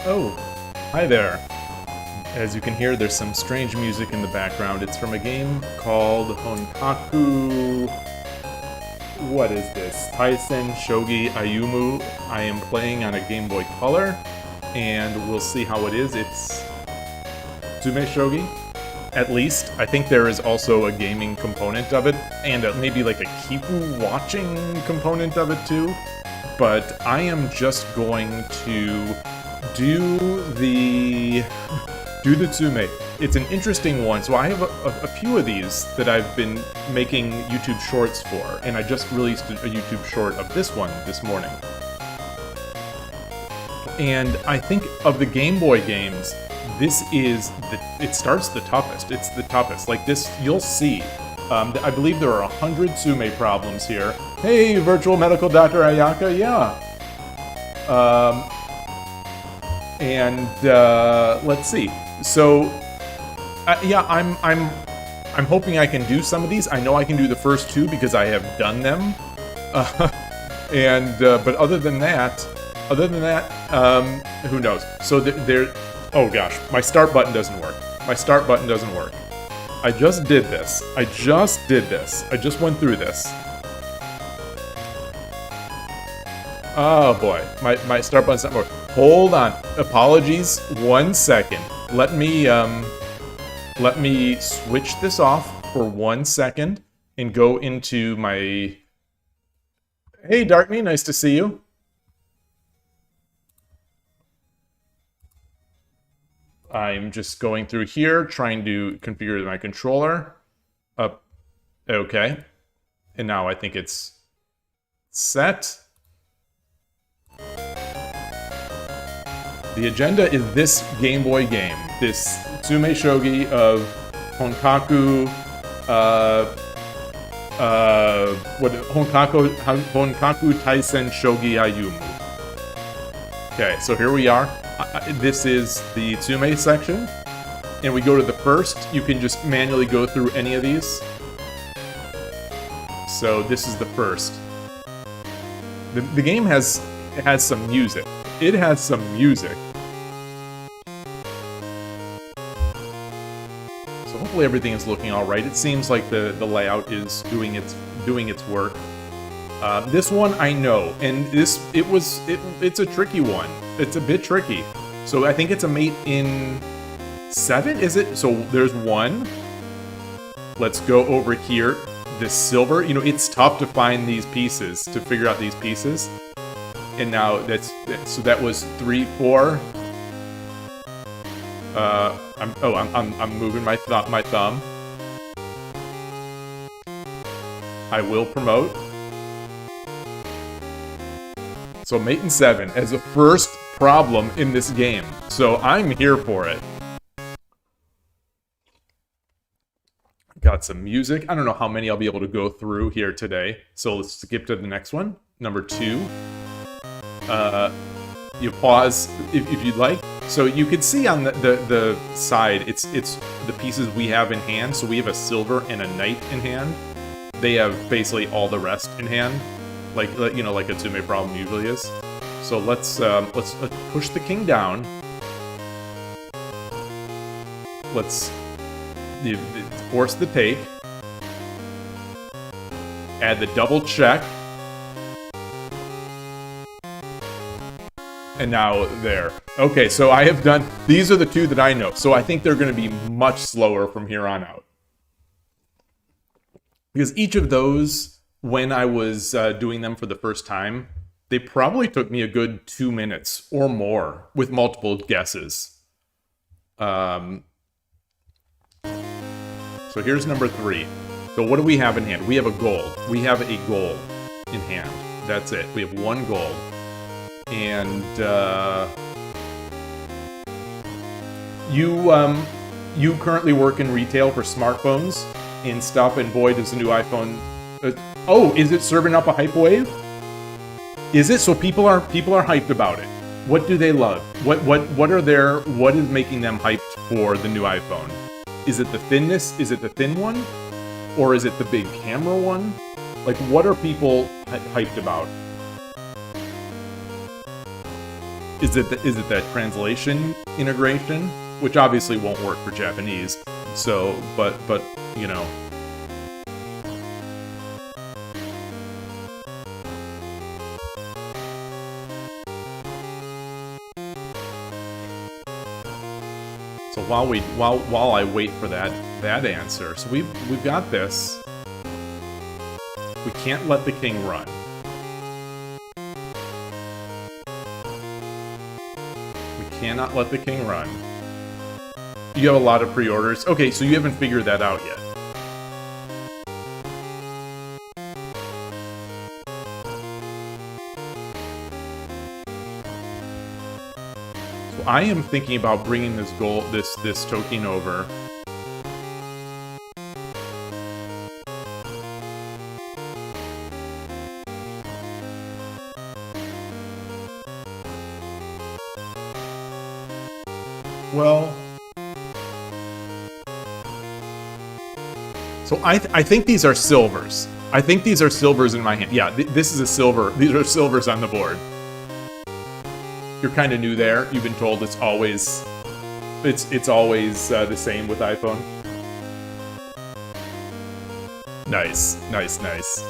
Oh, hi there. As you can hear, there's some strange music in the background. It's from a game called Honkaku... What is this? Taisen, Shogi, Ayumu. I am playing on a Game Boy Color, and we'll see how it is. It's tsumeshogi, at least. I think there is also a gaming component of it, and maybe like a keep watching component of it too. But I am just going to do the tsume. It's an interesting one. So I have a few of these that I've been making YouTube shorts for, and I just released a YouTube short of this one this morning. And I think of the Game Boy games, this is it starts the toughest. It's the toughest. Like this, you'll see. I believe there are 100 tsume problems here. Hey, virtual medical Dr. Ayaka, yeah. Let's see. So, yeah, I'm hoping I can do some of these. I know I can do the first two because I have done them. But other than that, who knows? So there. Oh gosh, my start button doesn't work. My start button doesn't work. I just did this. I just went through this. Oh boy, my start button's not working. Hold on. Apologies. 1 second. Let me switch this off for 1 second and go into my... Hey, Darkme, nice to see you. I'm just going through here, trying to configure my controller. Okay. And now I think it's set. The agenda is this Game Boy game. This tsumeshogi of Honkaku, Honkaku Taisen Shogi Ayumu. Okay, so here we are. This is the tsume section, and we go to the first. You can just manually go through any of these. So this is the first. The game has some music. It has some music. So hopefully everything is looking all right. It seems like the layout is doing its work. This one I know, and it's a tricky one. It's a bit tricky. So I think it's a mate in 7, is it? So there's 1. Let's go over here. This silver, you know, it's tough to find these pieces, to figure out these pieces. And now so that was 3, 4. I'm moving my thumb. I will promote. So mate in 7 as a first problem in this game. So I'm here for it. Got some music. I don't know how many I'll be able to go through here today. So let's skip to the next one. Number 2. You pause if you'd like. So you can see on the side, it's the pieces we have in hand. So we have a silver and a knight in hand. They have basically all the rest in hand, like you know, like a tsume problem usually is. So let's push the king down. Let's force the take. Add the double check. And now there. Okay, so I have done... These are the 2 that I know. So I think they're going to be much slower from here on out. Because each of those, when I was doing them for the first time, they probably took me a good 2 minutes or more with multiple guesses. So here's number 3. So what do we have in hand? We have a gold. We have a gold in hand. That's it. We have 1 gold. And you currently work in retail for smartphones and stuff, and boy, does the new iPhone... oh, is it serving up a hype wave? Is it? So people are hyped about it. What do they love? What is making them hyped for the new iPhone? Is it the thinness? Is it the thin one? Or is it the big camera one? Like, what are people hyped about? Is it that translation integration, which obviously won't work for Japanese? So, but you know. So while I wait for that answer, so we've got this. We can't let the king run. We cannot let the king run. You have a lot of pre-orders. Okay, so you haven't figured that out yet. So I am thinking about bringing this this token over. Well, so I think these are silvers. I think these are silvers in my hand. Yeah, this is a silver. These are silvers on the board. You're kind of new there. You've been told it's always the same with iPhone. Nice, nice, nice.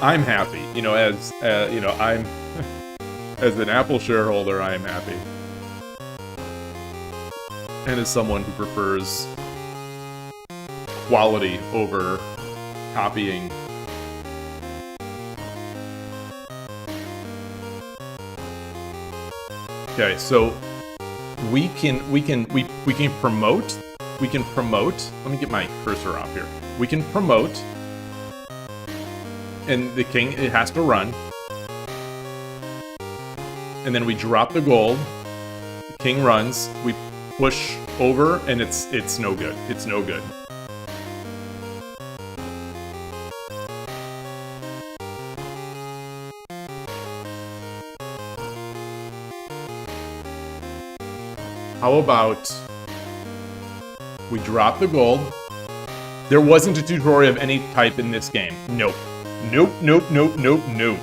I'm happy. You know, as you know, I'm as an Apple shareholder, I am happy. And as someone who prefers quality over copying. Okay, so we can promote. Let me get my cursor off here. We can promote, and the king, it has to run. And then we drop the gold. The king runs. We push over, and it's no good. It's no good. How about we drop the gold? There wasn't a tutorial of any type in this game. Nope. Nope, nope, nope, nope, nope.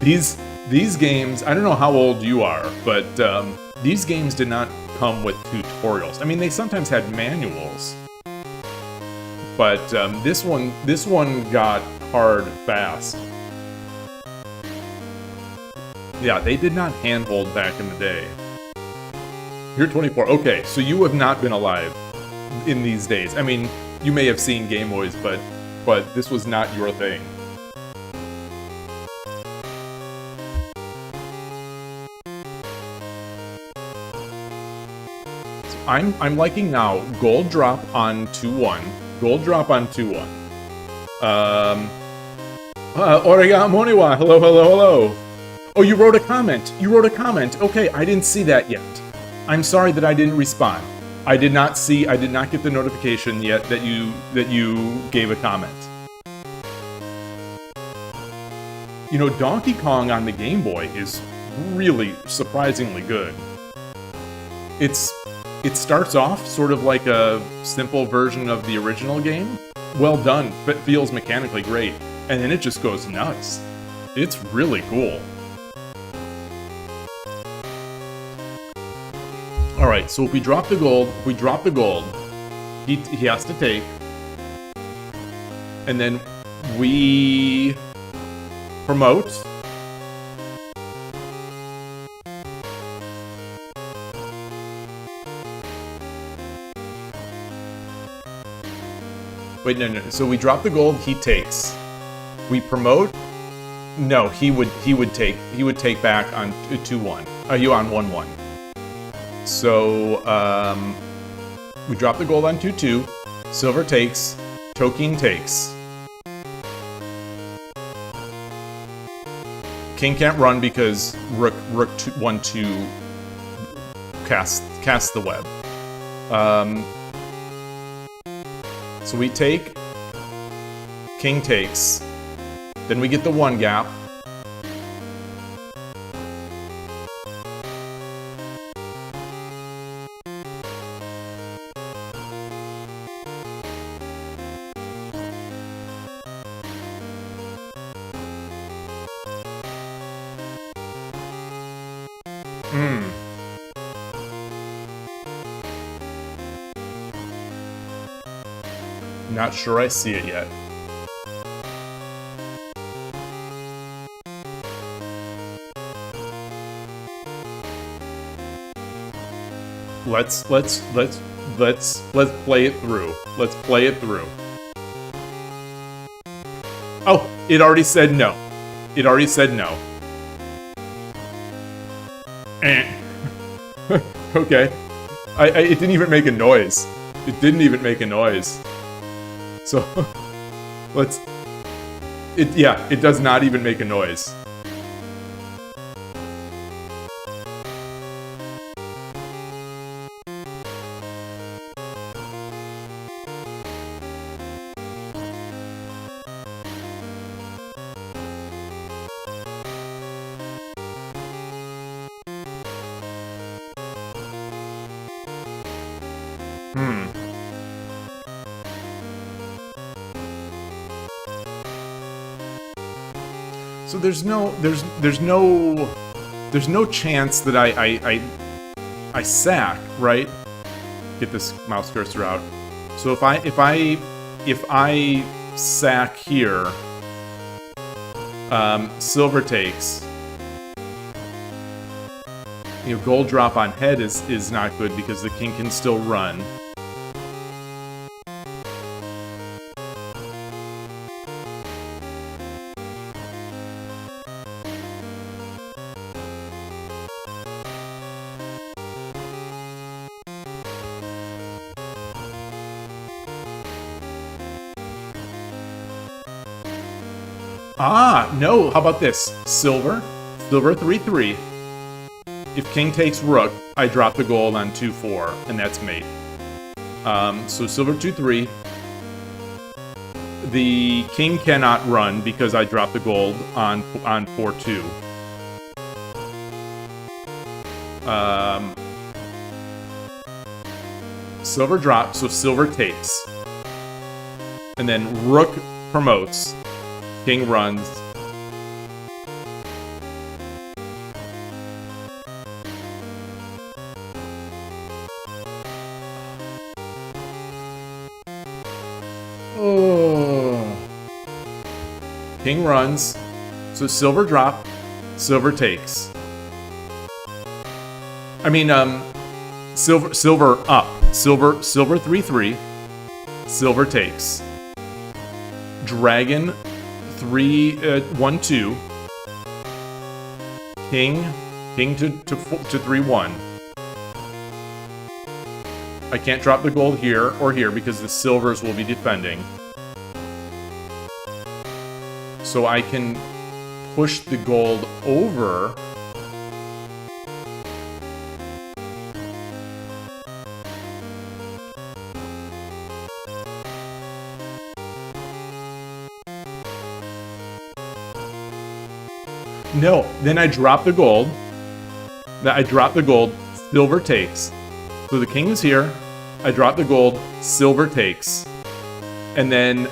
These games, I don't know how old you are, but these games did not come with tutorials. I mean, they sometimes had manuals, but this one got hard fast. Yeah, they did not handhold back in the day. You're 24. Okay, so you have not been alive in these days. I mean, you may have seen Game Boys, but this was not your thing. So I'm liking now gold drop on 2-1. Gold drop on 2-1. Origamoniwa, hello, hello, hello. Oh, you wrote a comment. You wrote a comment. Okay, I didn't see that yet. I'm sorry that I didn't respond. I did not get the notification yet that you gave a comment. You know, Donkey Kong on the Game Boy is really surprisingly good. It starts off sort of like a simple version of the original game. Well done, but feels mechanically great. And then it just goes nuts. It's really cool. Alright, so if we drop the gold, he has to take. And then we promote. Wait, no. So we drop the gold, he takes. We promote. No, he would take back on 2-1. You on 1-1. So, we drop the gold on 2-2. Silver takes. Token takes. King can't run because Rook 1-2 casts the web. So we take. King takes. Then we get the 1 gap. Not sure I see it yet. Let's play it through. Let's play it through. Oh, it already said no. It already said no. Okay. It didn't even make a noise. It didn't even make a noise. So, let's... Yeah, it does not even make a noise. So there's no chance that I sack, right? Get this mouse cursor out. So if I sack here, silver takes. You know, gold drop on head is not good because the king can still run. Ah, no, how about this? Silver 3-3. If king takes rook, I drop the gold on 2-4, and that's mate. So silver 2-3. The king cannot run because I drop the gold on 4-2. Silver drops, so silver takes. And then rook promotes. King runs. Oh. King runs. So silver drop, silver takes. I mean, silver up. Silver 3-3. Silver takes. Dragon 1-2. King to 3-1. I can't drop the gold here or here because the silvers will be defending. So I can push the gold over. No, then I drop the gold. Silver takes. So the king is here. I drop the gold, silver takes. And then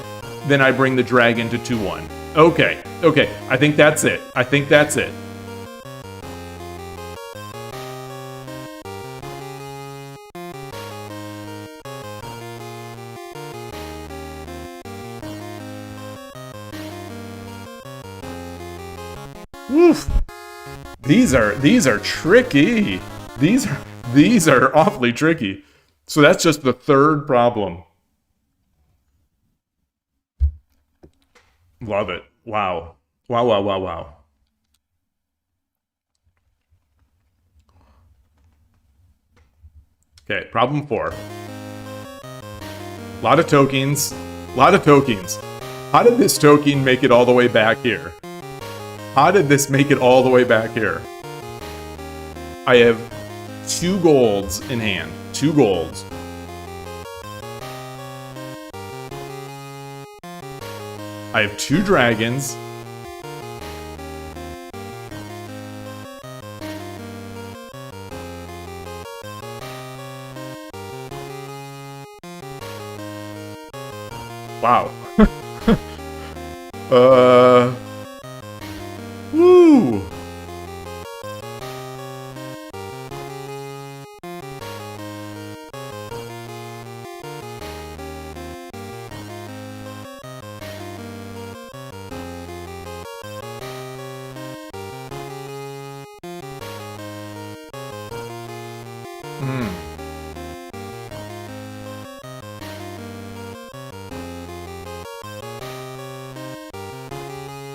I bring the dragon to 2-1. Okay, I think that's it. Oof. These are tricky. These are awfully tricky. So that's just the third problem. Love it. Wow. Wow. Okay, problem 4. Lot of tokens. How did this token make it all the way back here? I have 2 golds in hand. 2 golds. I have 2 dragons. Wow. Woo!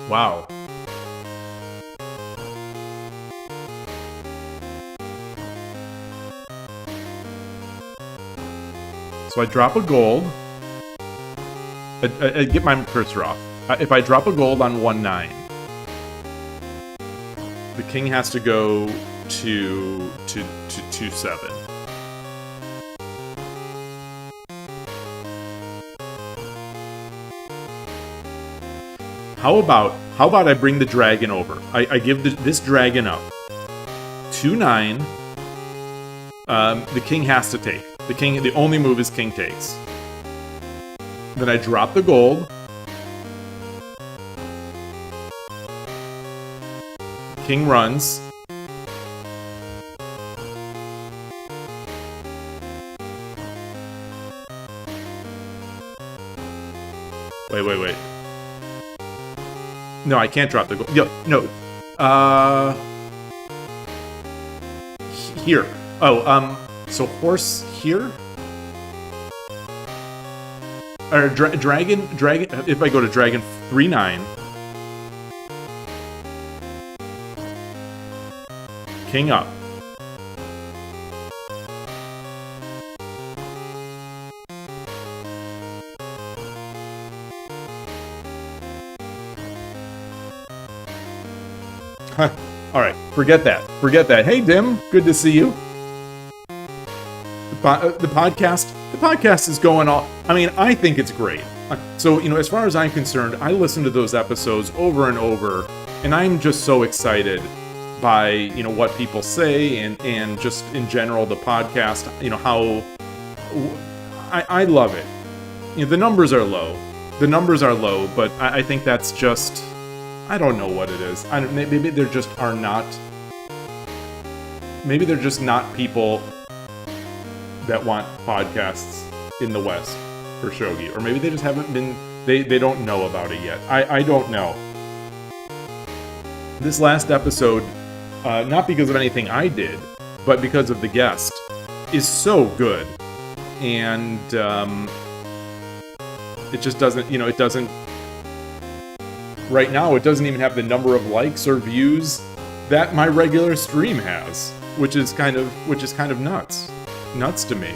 Wow. So I drop a gold. I get my cursor off. If I drop a gold on 1-9, the king has to go to 2-7. How about I bring the dragon over? I give this dragon up. 2-9. The king has to take. The only move is king takes. Then I drop the gold. King runs. Wait. No, I can't drop the gold. No. Here. Oh, so horse here? Or dragon, if I go to dragon 3-9. King up. Alright, forget that. Hey, Dim, good to see you. The podcast is going all... I mean, I think it's great. So, as far as I'm concerned, I listen to those episodes over and over, and I'm just so excited by, what people say, and just in general, the podcast, how... I love it. The numbers are low. But I think that's just... I don't know what it is. Maybe there just are not... Maybe they're just not people that want podcasts in the West for Shogi. Or maybe they just haven't been... They don't know about it yet. I don't know. This last episode, not because of anything I did, but because of the guest, is so good. And it just doesn't... it doesn't... Right now, it doesn't even have the number of likes or views that my regular stream has, which is kind of nuts to me.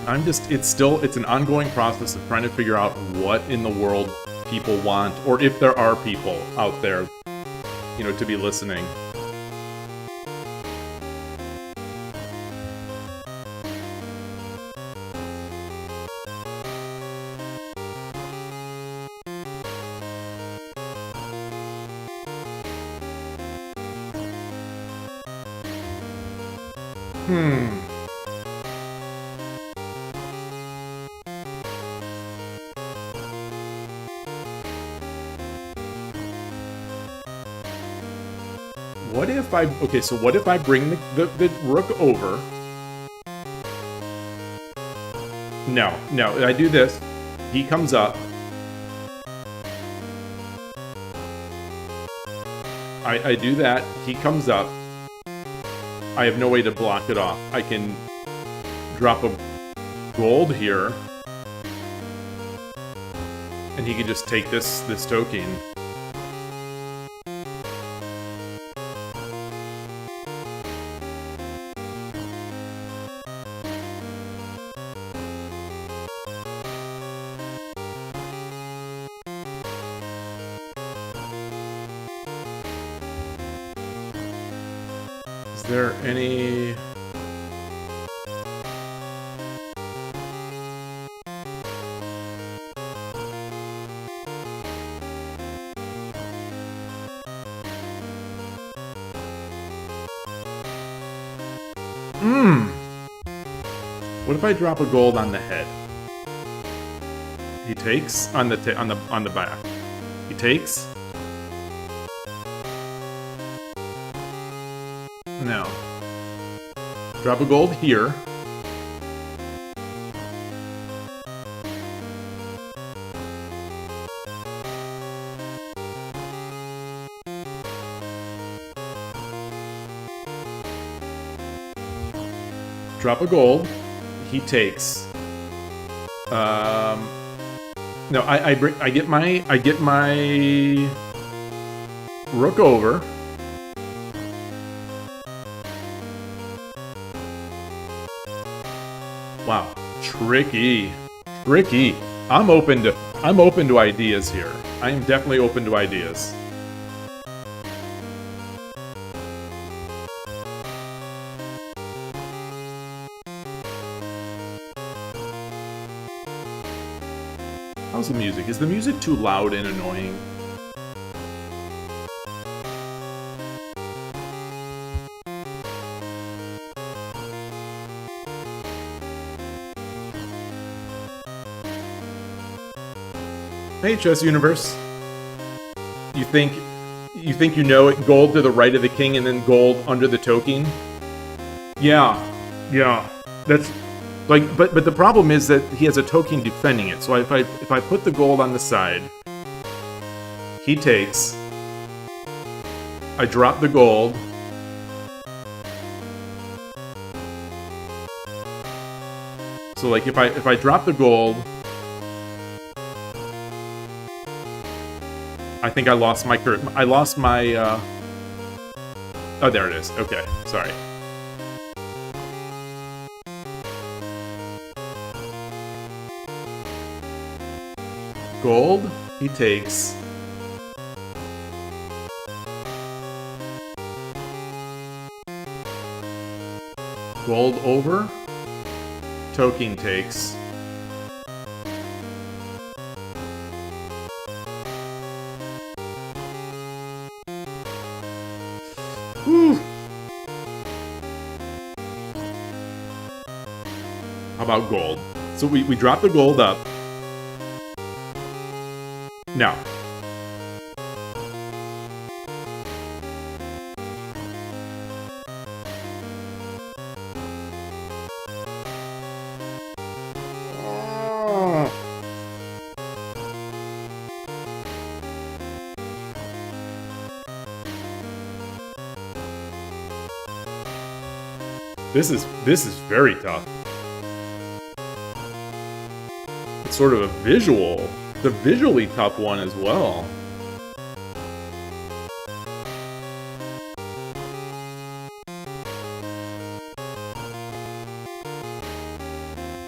It's an ongoing process of trying to figure out what in the world people want, or if there are people out there, to be listening. What if I bring the rook over? No, I do this. He comes up. I do that. He comes up. I have no way to block it off. I can drop a gold here. And he can just take this token. Is there any... What if I drop a gold on the head? He takes on the back. He takes. No. Drop a gold here. drop a gold. He takes. No, I get my rook over. Wow, tricky. I'm open to ideas here. I am definitely open to ideas. How's the music? Is the music too loud and annoying? Hey, Chess Universe. You think you know it? Gold to the right of the king and then gold under the token? Yeah. That's like, but the problem is that he has a token defending it. So if I put the gold on the side, he takes. I drop the gold. So like if I drop the gold, I think I lost my oh, there it is. Okay, sorry. Gold, he takes. Gold over. Token takes. Whew. How about gold? So we drop the gold up. No. This is very tough. It's sort of a visual. It's a visually tough one as well.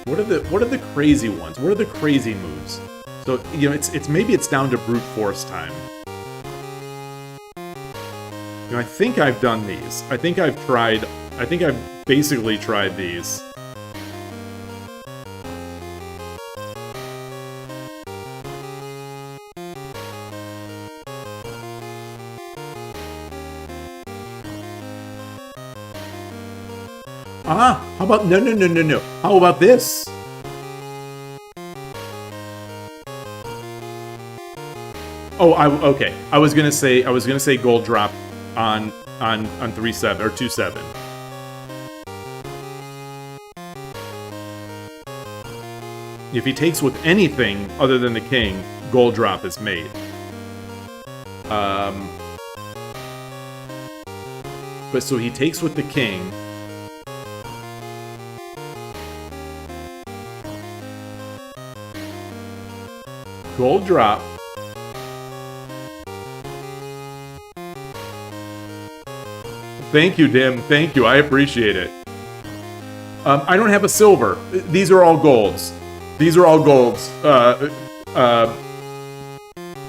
What are the crazy ones? What are the crazy moves? So, you know, it's maybe it's down to brute force time. You know, I think I've done these. I think I've basically tried these. Ah, how about no. How about this? Oh, okay. I was gonna say gold drop on 3-7 or 2-7. If he takes with anything other than the king, gold drop is made. But so he takes with the king. Gold drop. Thank you, Dim. Thank you. I appreciate it. I don't have a silver. These are all golds. These are all golds.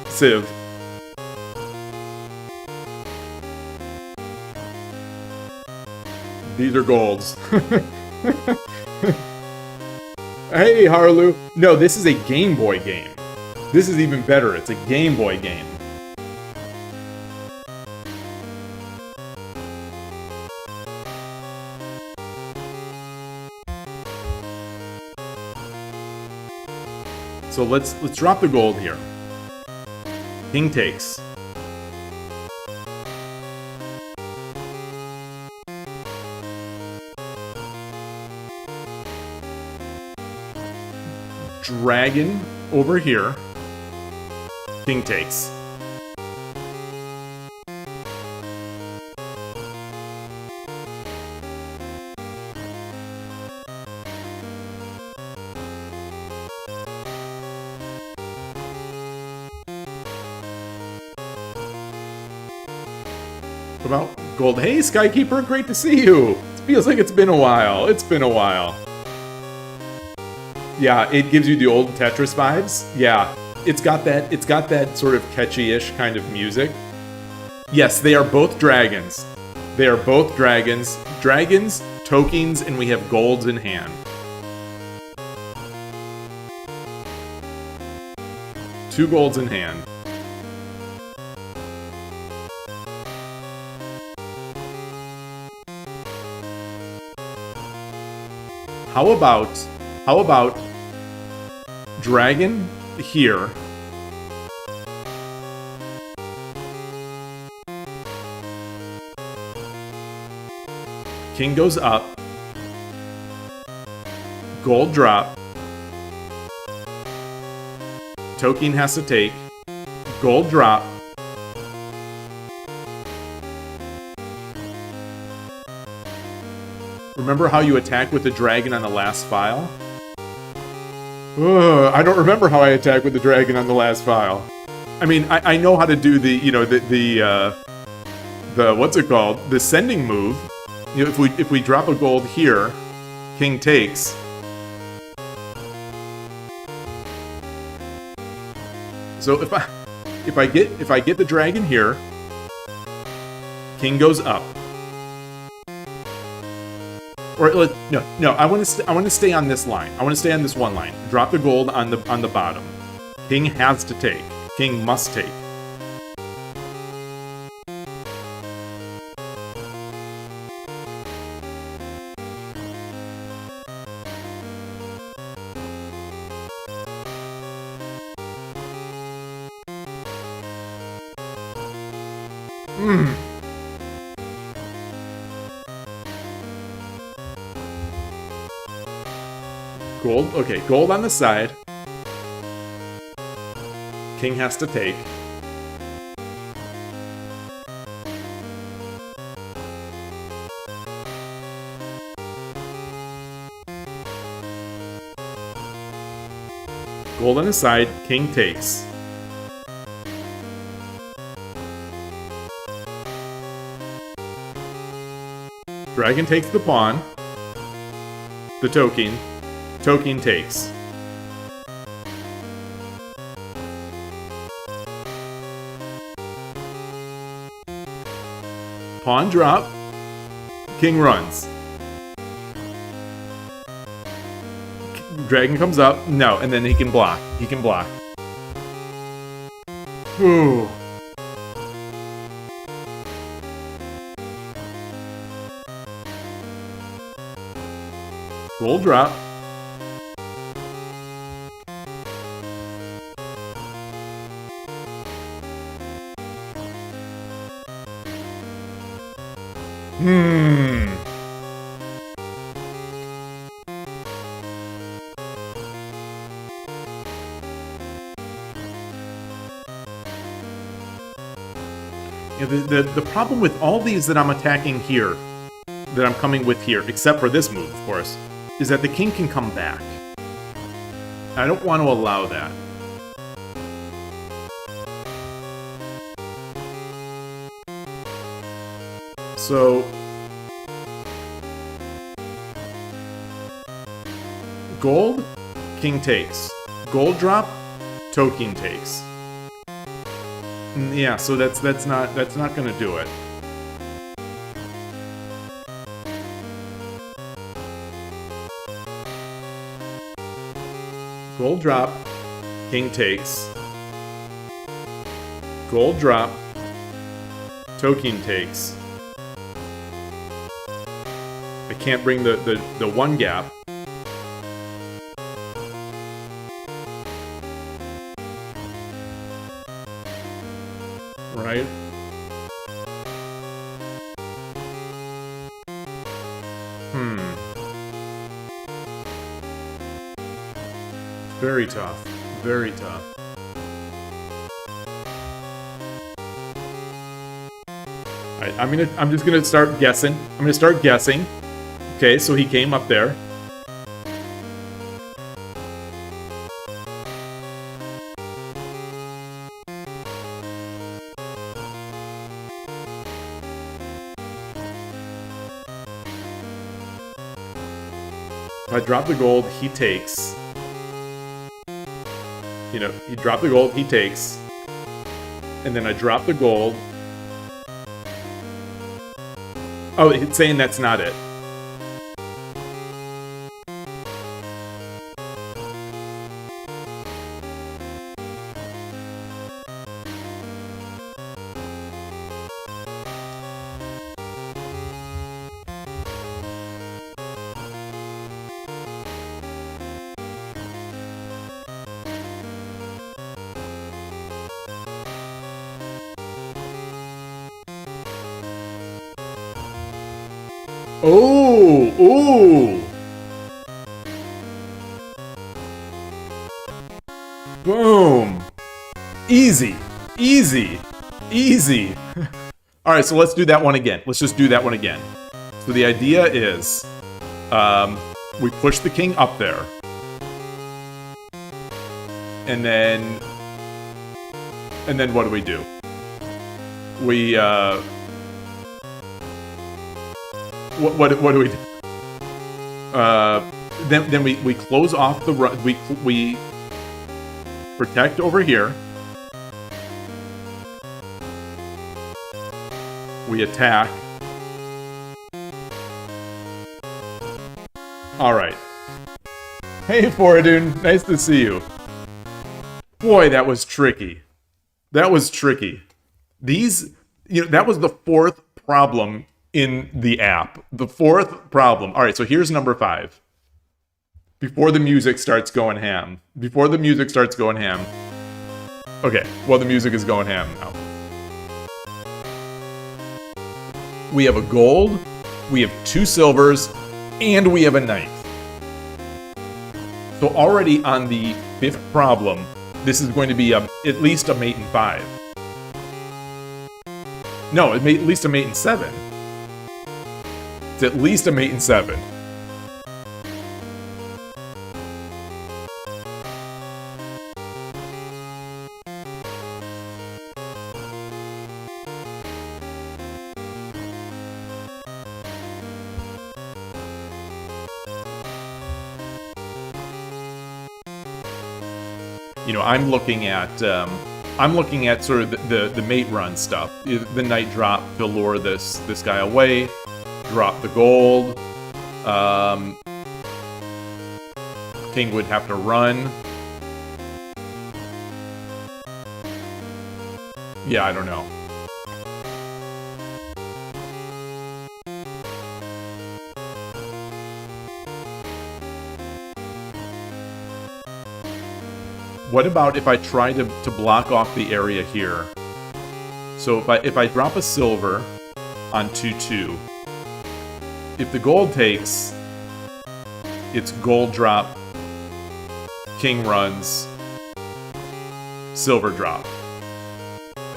Civ. These are golds. Hey, Harlu. No, this is a Game Boy game. This is even better. It's a Game Boy game. So let's drop the gold here. King takes. Dragon over here. King takes. What about gold? Hey, Skykeeper, great to see you. It feels like it's been a while. It's been a while. Yeah, it gives you the old Tetris vibes. Yeah, it's got that sort of catchy-ish kind of music. Yes, they are both dragons. They are both dragons. Dragons, tokens, and we have golds in hand. Two golds in hand. How about dragon here? King goes up. Gold drop. Token has to take. Gold drop. Remember how you attack with the dragon on the last file? Ugh, I don't remember how I attack with the dragon on the last file. I mean, I know how to do the, you know, the what's it called? The sending move. You know, if we drop a gold here, king takes. So if I get the dragon here, king goes up. Or no, I want to stay on this line. I want to stay on this one line. Drop the gold on the bottom. King has to take. King must take. Gold, okay, gold on the side. King has to take. Gold on the side, king takes. Dragon takes the pawn. The token. Token takes. Pawn drop. King runs. Dragon comes up. No, and then he can block. He can block. Ooh. Gold drop. Yeah, the problem with all these that I'm attacking here, that I'm coming with here, except for this move, of course, is that the king can come back. I don't want to allow that. So gold, king takes. Gold drop, token takes. Yeah, so that's not gonna do it. Gold drop, king takes. Gold drop, token takes. I can't bring the one gap. Right? Very tough. Very tough. Alright, I'm just gonna start guessing. I'm gonna start guessing. Okay, so he came up there. If I drop the gold, he takes. You know, he dropped the gold, he takes. And then I drop the gold. Oh, it's saying that's not it. Oh, ooh. Boom. Easy, easy, easy. All right, so let's do that one again. Let's just do that one again. So the idea is, we push the king up there. And then what do we do? We, What do we do? Then we close off the run. We protect over here. We attack. All right. Hey, Foradun, nice to see you. Boy, that was tricky. That was tricky. These, you know, that was the fourth problem in the app. The fourth problem. All right, so here's number 5. Before the music starts going ham. Before the music starts going ham. Okay, well, the music is going ham now. We have a gold, we have 2 silvers, and we have a knight. So already on the 5th problem, this is going to be at least a mate in 5. No, at least a mate in 7. It's at least a mate in 7. You know, I'm looking at sort of the mate run stuff. The knight drop to lure this guy away. Drop the gold. King would have to run. Yeah, I don't know. What about if I try to block off the area here? So if I drop a silver on 2-2, if the gold takes, it's gold drop, king runs, silver drop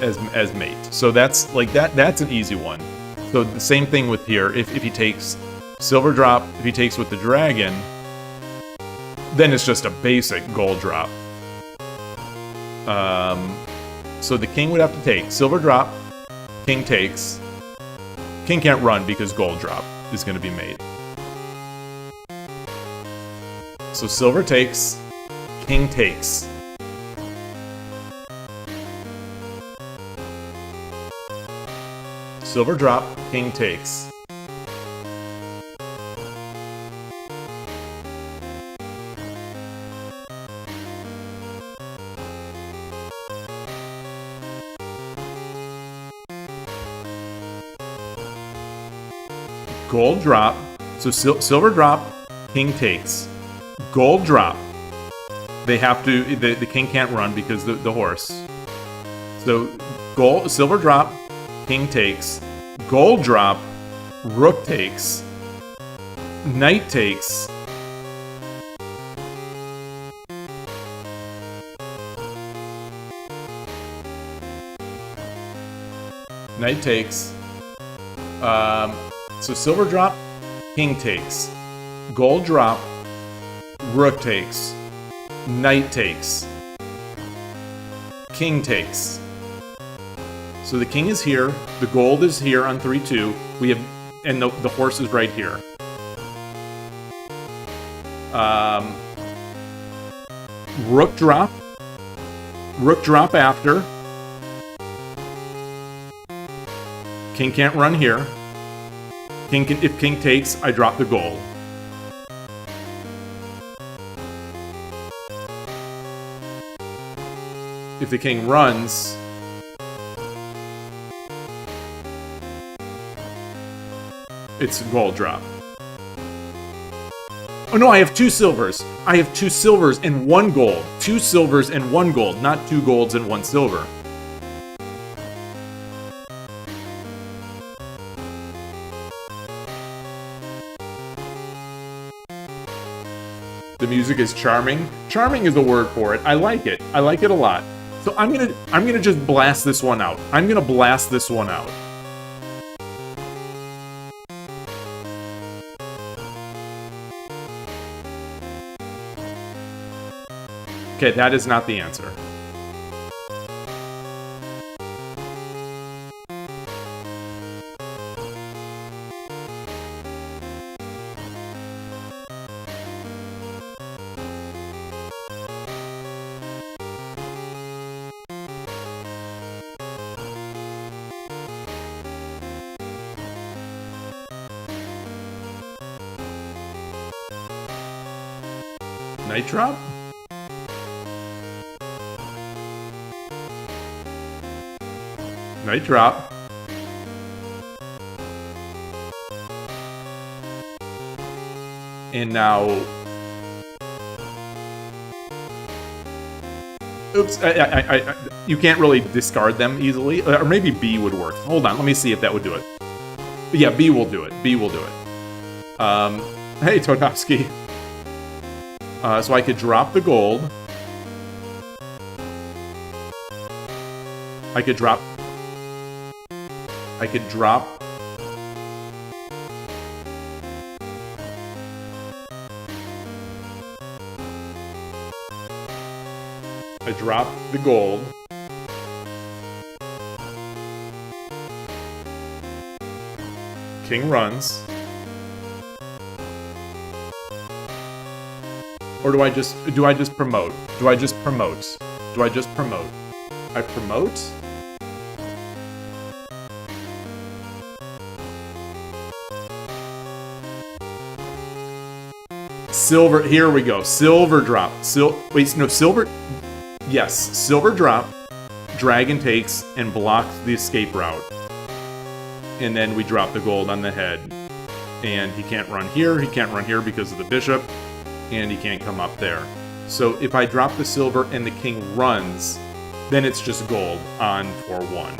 as mate. So that's like that's an easy one. So the same thing with here. If he takes silver drop, if he takes with the dragon, then it's just a basic gold drop. So the king would have to take silver drop, king takes. King can't run because gold drop is going to be made. So silver takes, king takes. Silver drop, king takes. Gold drop, so silver drop, king takes. Gold drop, they have to, the king can't run because the horse. So silver drop, king takes. Gold drop, rook takes. Knight takes. Knight takes. So silver drop, king takes. Gold drop, rook takes. Knight takes. King takes. So the king is here, the gold is here on 3-2. We have, and the horse is right here. Rook drop. Rook drop after. King can't run here. If king takes, I drop the gold. If the king runs, it's gold drop. Oh no, I have 2 silvers. I have 2 silvers and 1 gold. 2 silvers and 1 gold, not 2 golds and 1 silver. The music is charming. Charming is the word for it. I like it. I like it a lot. So I'm gonna just blast this one out. I'm gonna blast this one out. Okay, that is not the answer. Night drop? Night drop. And now... Oops, you can't really discard them easily. Or maybe B would work. Hold on, let me see if that would do it. Yeah, B will do it. B will do it. Hey, Totovsky. So I could drop the gold. I could drop... I could drop... I drop the gold. King runs. Or do I just promote? Do I just promote? Do I just promote? I promote? Silver, here we go. Silver drop. Wait, no, silver... Yes, silver drop. Dragon takes and blocks the escape route. And then we drop the gold on the head. And he can't run here. He can't run here because of the bishop. And he can't come up there. So if I drop the silver and the king runs, then it's just gold on for 1.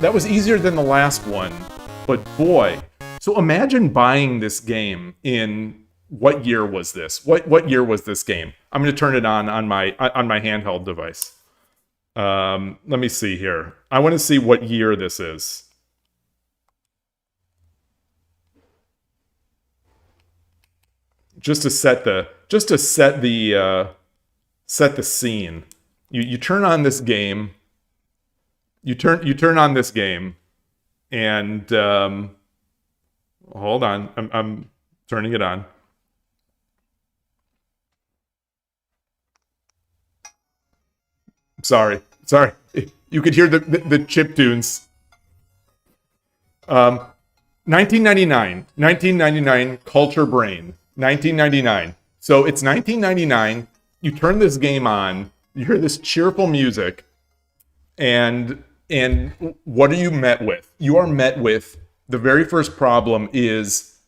That was easier than the last one, but boy. So imagine buying this game in, what year was this? What year was this game? I'm going to turn it on my handheld device. Let me see here. I want to see what year this is. Just to set the scene. You turn on this game. You turn on this game, and hold on, I'm turning it on. Sorry. You could hear the chip tunes. 1999, Culture Brain, 1999. So it's 1999. You turn this game on. You hear this cheerful music, and what are you met with? You are met with, the very first problem is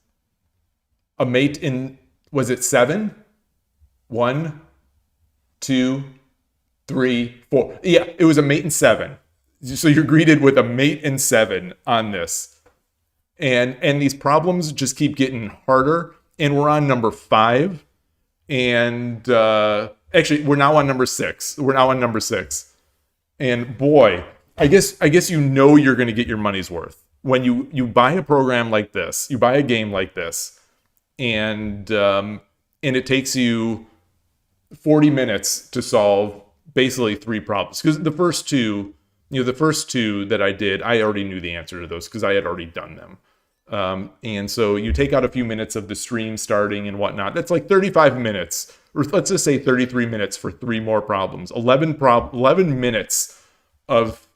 a mate in, was it 7? 1, 2, 3, 4. Yeah, it was a mate in 7. So you're greeted with a mate in 7 on this. And these problems just keep getting harder. And we're on number 5. And actually, we're now on number 6. And boy, I guess you know you're going to get your money's worth when you buy a program like this, you buy a game like this, and it takes you 40 minutes to solve basically 3 problems. Because the first two, the first two that I did, I already knew the answer to those because I had already done them. And so you take out a few minutes of the stream starting and whatnot. That's like 35 minutes, or let's just say 33 minutes for 3 more problems. 11 minutes of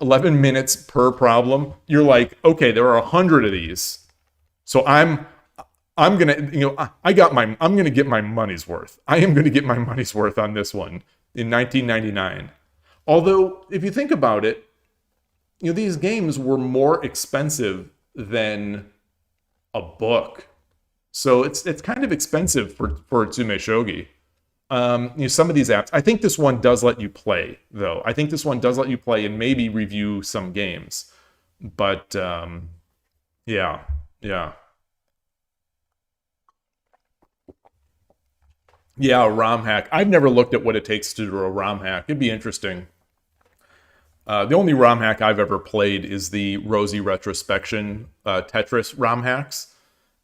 11 minutes per problem. You're like, okay, there are 100 of these, so I'm gonna, I'm gonna get my money's worth. I am gonna get my money's worth on this one in 1999. Although, if you think about it, these games were more expensive than a book, so it's kind of expensive for tsumeshogi. Some of these apps, I think this one does let you play, though. I think this one does let you play and maybe review some games. But, yeah. Yeah, a ROM hack. I've never looked at what it takes to do a ROM hack. It'd be interesting. The only ROM hack I've ever played is the Rosy Retrospection Tetris ROM hacks,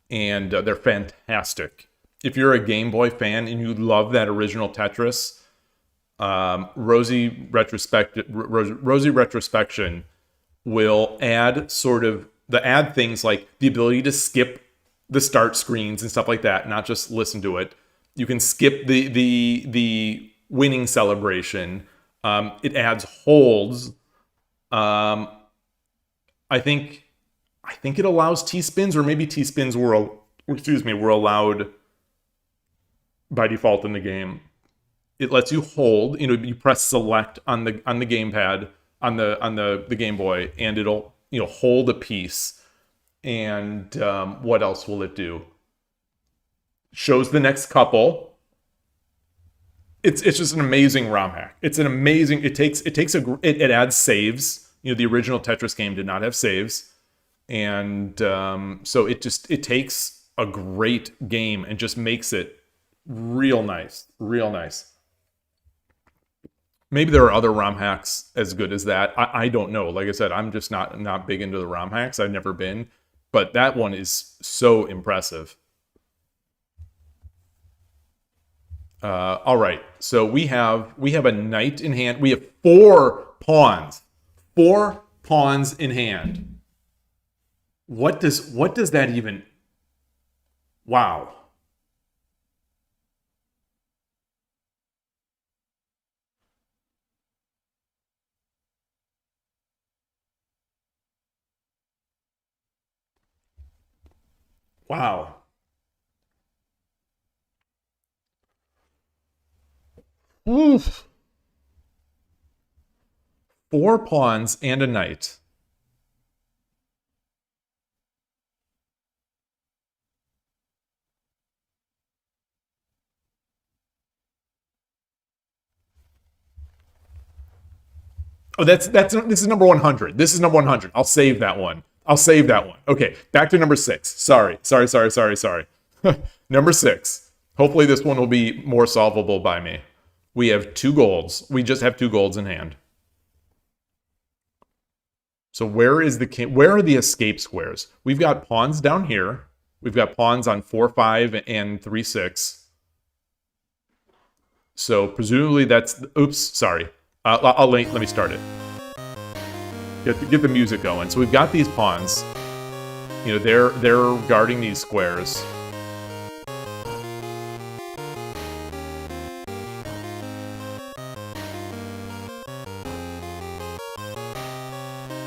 and they're fantastic. If you're a Game Boy fan and you love that original Tetris, Rosy Retrospection will add add things like the ability to skip the start screens and stuff like that, not just listen to it. You can skip the winning celebration. It adds holds. I think it allows T-spins, or maybe T-spins were allowed by default in the game. It lets you hold. You press select on the gamepad on the Game Boy, and it'll hold a piece. And what else will it do? Shows the next couple. It's just an amazing ROM hack. It's an amazing. It adds saves. The original Tetris game did not have saves, and so it takes a great game and just makes it real nice. Maybe there are other ROM hacks as good as that. I don't know. Like I said, I'm just not big into the ROM hacks. I've never been, but that one is so impressive. All right, so we have a knight in hand. We have 4 pawns. 4 pawns in hand. What does that even? Wow. Wow. Oof. 4 pawns and a knight. Oh, this is number 100. This is number 100. I'll save that one. Okay, back to number 6. Sorry. Number 6. Hopefully this one will be more solvable by me. We have 2 golds. We just have 2 golds in hand. So where are the escape squares? We've got pawns down here. We've got pawns on 4-5 and 3-6. So presumably that's... Oops, sorry. Let me start it. Get the music going. So we've got these pawns. They're guarding these squares.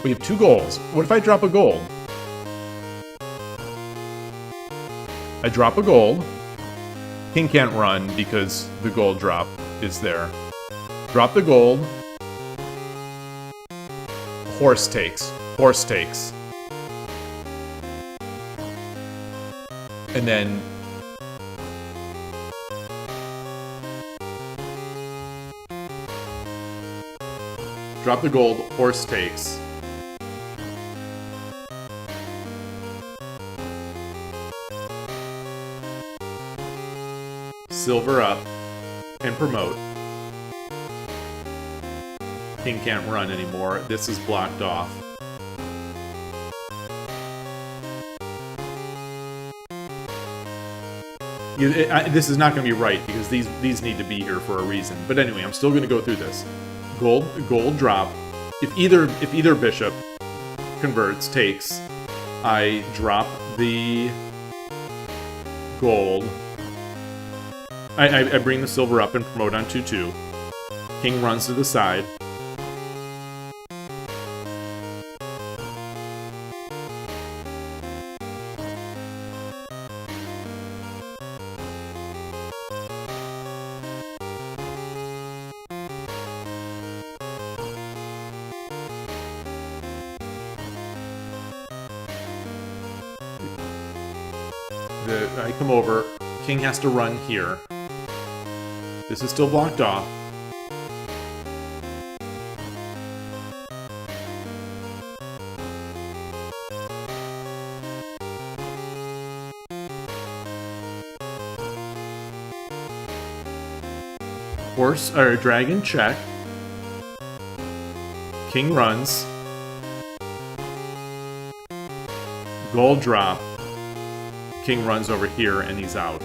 We have 2 golds. What if I drop a gold? I drop a gold. King can't run because the gold drop is there. Drop the gold. Horse takes. And then... drop the gold, horse takes. Silver up and promote. King can't run anymore. This is blocked off. This is not going to be right, because these need to be here for a reason. But anyway, I'm still going to go through this. Gold drop. If either bishop converts, takes, I drop the gold. I bring the silver up and promote on 2-2. King runs to the side. I come over. King has to run here. This is still blocked off. Horse or dragon check. King runs. Gold drop. King runs over here and he's out.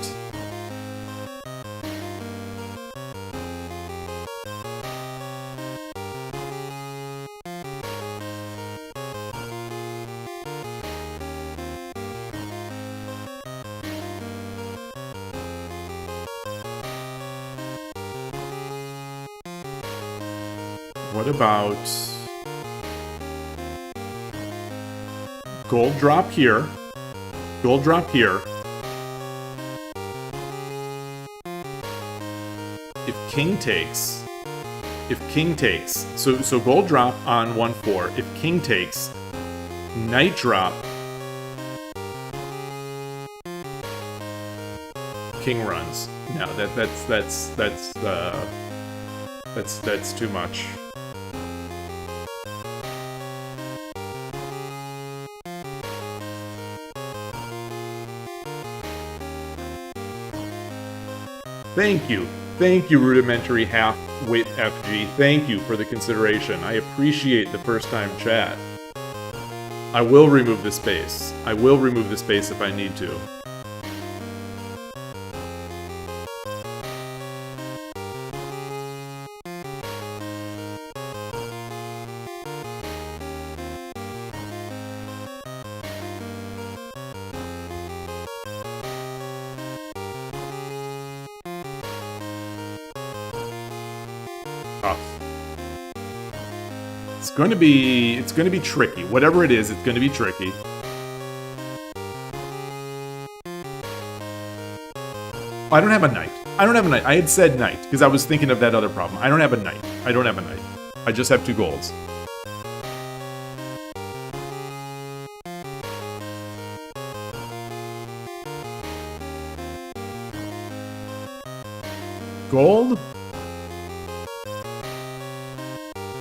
What about gold drop here? Gold drop here. If king takes, so gold drop on 1-4. If king takes, knight drop, king runs. No, that's too much. Thank you, rudimentary half-wit FG. Thank you for the consideration. I appreciate the first-time chat. I will remove the space. I will remove the space if I need to. It's going to be tricky. Whatever it is, it's going to be tricky. I don't have a knight. I had said knight, because I was thinking of that other problem. I don't have a knight. I just have 2 golds. Gold?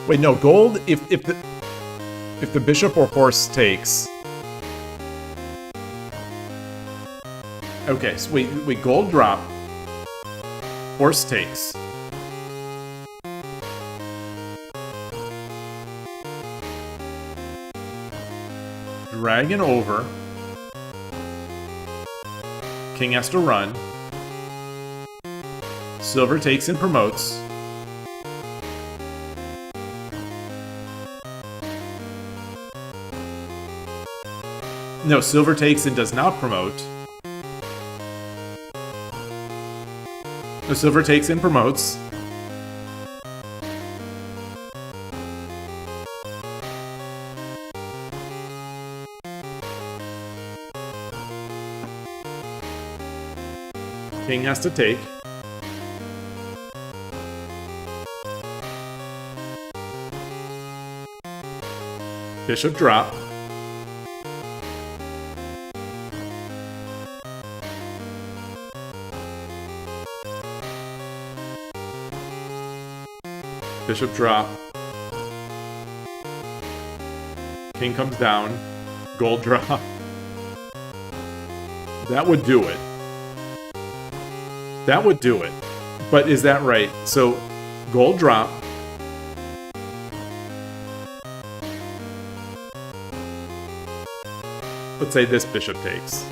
Wait, no, gold, if the bishop or horse takes. Okay, so wait, gold drop. Horse takes. Dragon over. King has to run. Silver takes and promotes. No, silver takes and does not promote. No, silver takes and promotes. King has to take. Bishop drop. Bishop drop. King comes down. Gold drop. That would do it. That would do it. But is that right? So, gold drop. Let's say this bishop takes.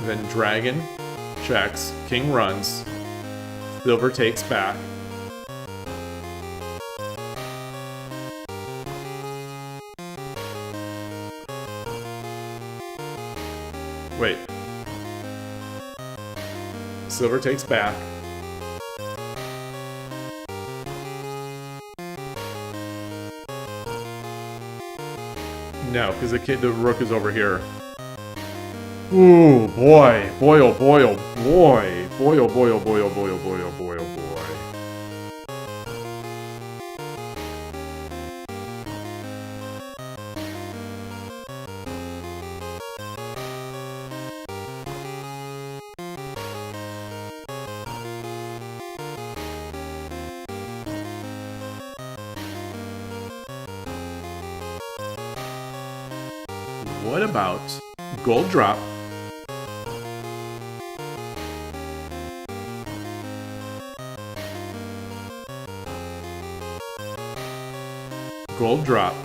Then dragon checks, king runs, silver takes back. Wait. Silver takes back. No, because the rook is over here. Ooh, boy. Boy, oh boy, oh boy. Boy, oh boy, oh boy, oh boy, oh boy, oh boy, oh boy. What about gold drop? Gold drop.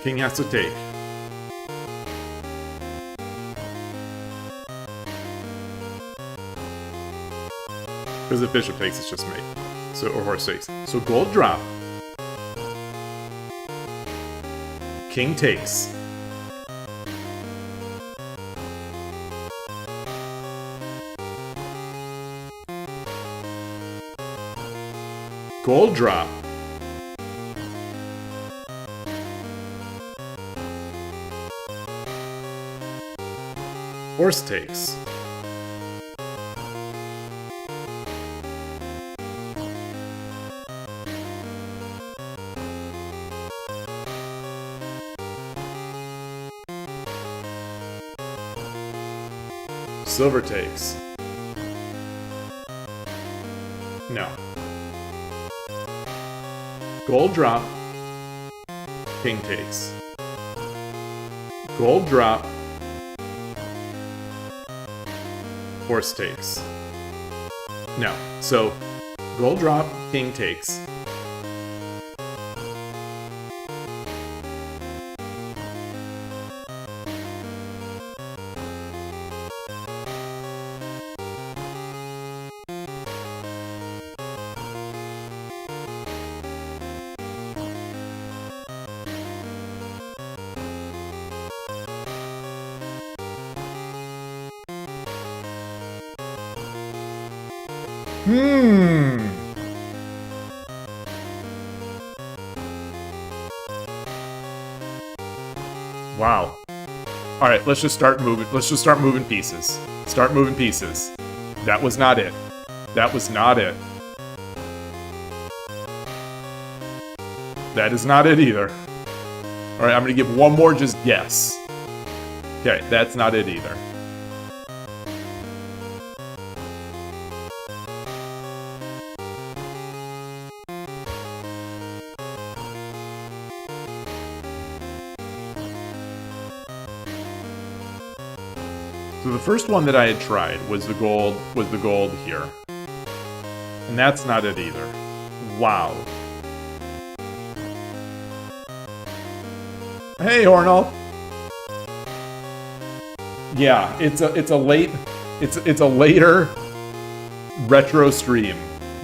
King has to take. Because if bishop takes, it's just mate. So, or horse takes. So gold drop. King takes. Gold drop. Horse takes. Silver takes. No. Gold drop. King takes. Gold drop. Horse takes. No. So, gold drop, king takes. Wow. Alright, let's just start moving. Let's just start moving pieces. Start moving pieces. That was not it. That was not it. That is not it either. Alright, I'm gonna give one more just guess. Okay, that's not it either. So the first one that I had tried was the gold here. And that's not it either. Wow. Hey, Hornell. Yeah, it's a later retro stream.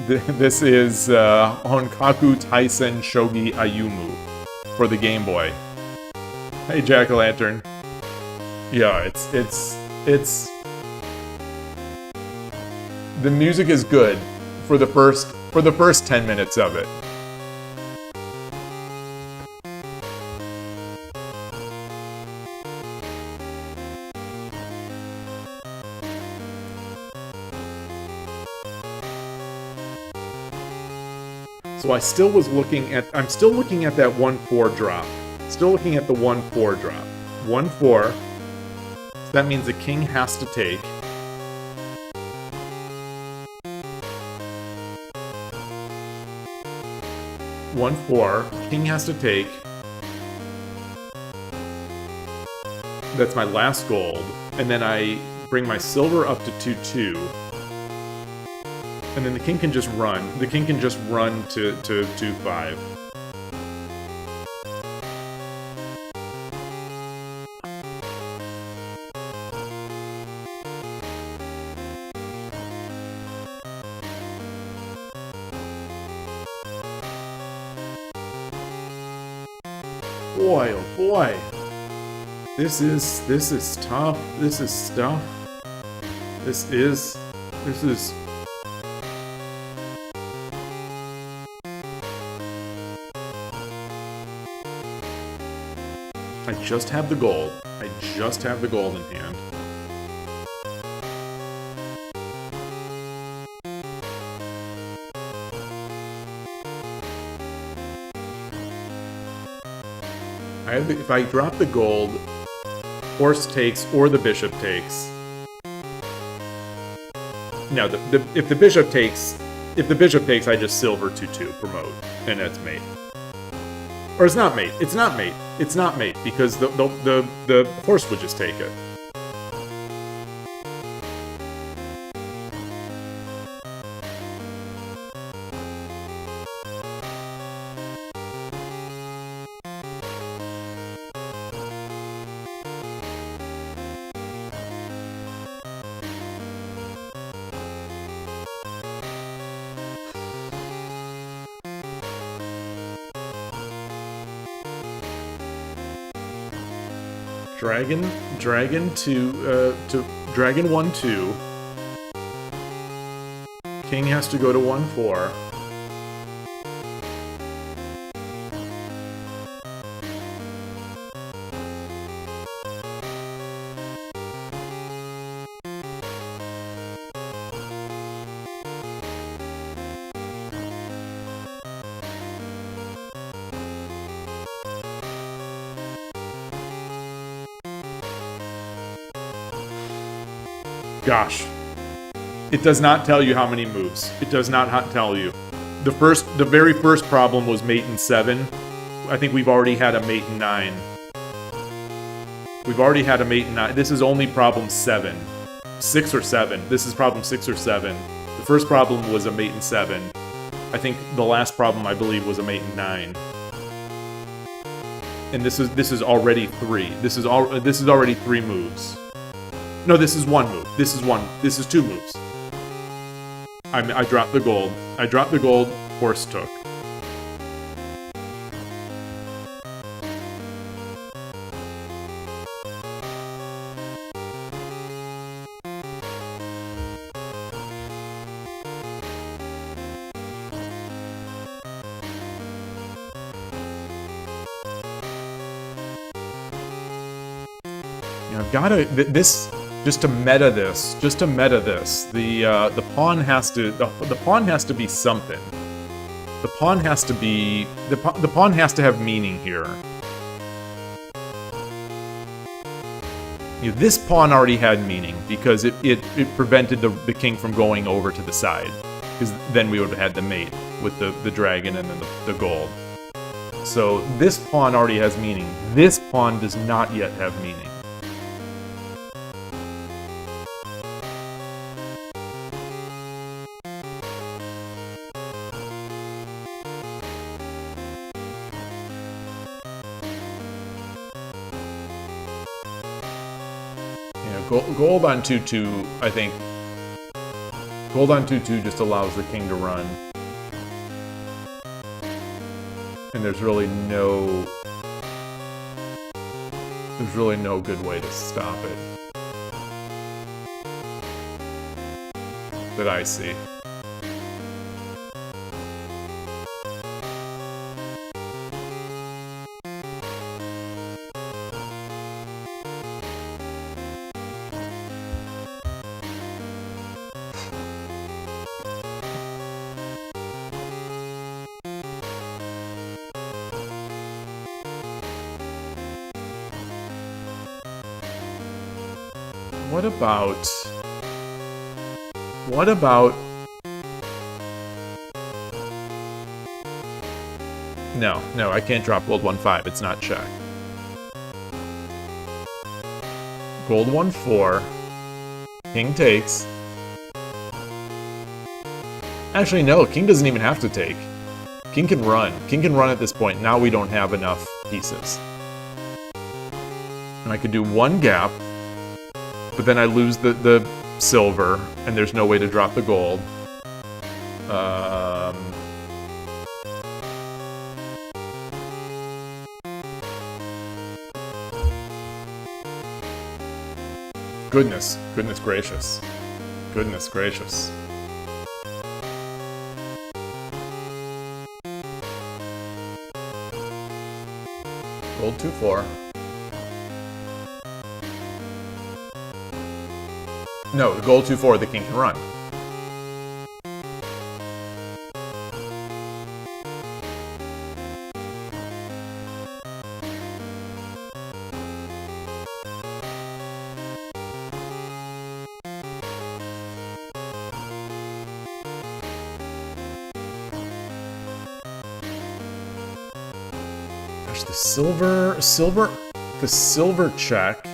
This is Honkaku Taisen Shogi Ayumu for the Game Boy. Hey, Jack-o'-lantern. Yeah, it's the music is good for the first 10 minutes of it. So I'm still looking at that 1-4 drop. Still looking at the 1-4 drop. 1-4. So that means the king has to take. One, 4. King has to take. That's my last gold. And then I bring my silver up to 2-2. And then the king can just run. The king can just run to 2-5. boy, oh boy. This is tough. This is stuff. This is... I just have the gold. I just have the gold in hand. If I drop the gold, horse takes or the bishop takes. No, if the bishop takes, I just silver 2/2 promote, and that's mate. Or it's not mate. It's not mate. It's not mate because the horse would just take it. Dragon to Dragon 1/2. King has to go to 1/4. Gosh. It does not tell you how many moves. It does not tell you. The very first problem was mate in 7. I think we've already had a mate in 9. We've already had a mate in 9. This is only problem 7. 6 or 7. This is problem 6 or 7. The first problem was a mate in 7. I think the last problem, I believe, was a mate in 9. And this is already 3. This is already 3 moves. No, this is 1 move. This is 2 moves. I dropped the gold. I dropped the gold, horse took. I've gotta just to meta this, the pawn has to be something. The pawn has to have meaning here. This pawn already had meaning because it prevented the king from going over to the side, because then we would have had the mate with the dragon and then the gold. So this pawn already has meaning. This pawn does not yet have meaning. Gold on 2/2, I think. Gold on 2/2 just allows the king to run. And there's really no good way to stop it. That I see. What about... No, I can't drop gold 1/5. It's not check. Gold 1/4. King takes. Actually, no. King doesn't even have to take. King can run. King can run at this point. Now we don't have enough pieces. And I could do 1 gap. But then I lose the silver, and there's no way to drop the gold. Goodness gracious. Goodness gracious. Gold 2-4. No, gold 2-4, the king can run. The silver check.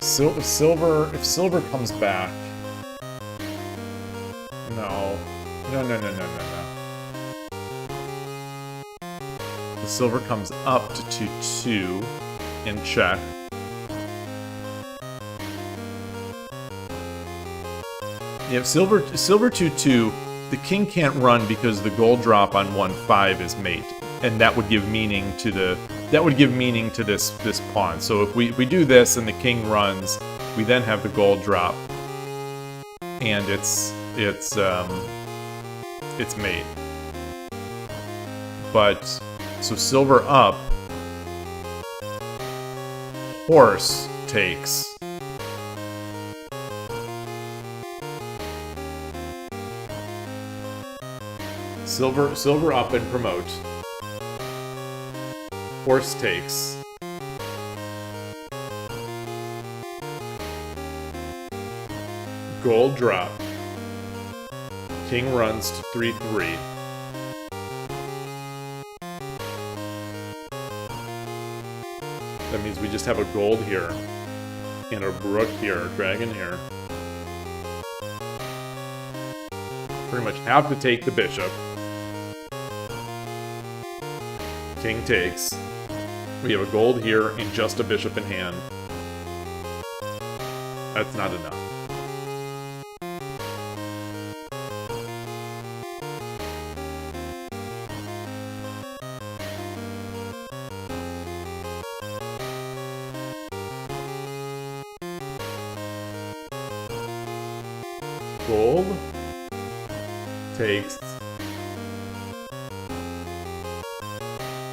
If silver comes back. No. The silver comes up to 2-2 in check. Yeah, if silver 2-2. The king can't run because the gold drop on 1-5 is mate, and that would give meaning to this pawn. So if we do this and the king runs, we then have the gold drop, and it's mate. But so silver up, horse takes. Silver up and promote. Horse takes. Gold drop. King runs to 3-3. That means we just have a gold here. And a rook here, a dragon here. Pretty much have to take the bishop. King takes. We have a gold here and just a bishop in hand. That's not enough. Gold takes.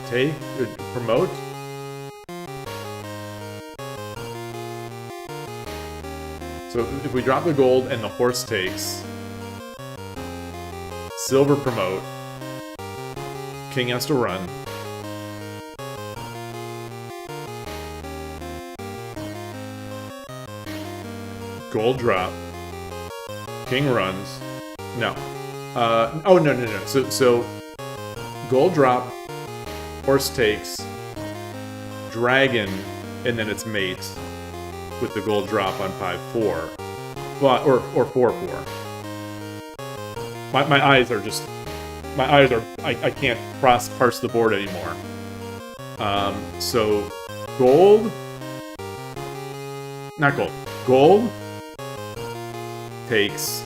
Take, promote. So if we drop the gold and the horse takes, silver promote, king has to run. Gold drop, king runs. No. Oh, no. So gold drop, horse takes, dragon, and then it's mate with the gold drop on 5-4, but or 4-4. My eyes are just I can't parse the board anymore. So gold, not gold, gold takes.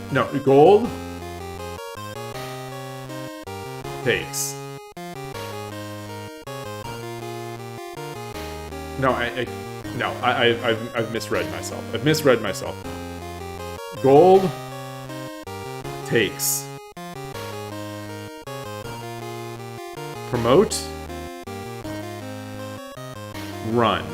No, gold takes. No, I've misread myself. I've misread myself. Gold takes. Promote. Run.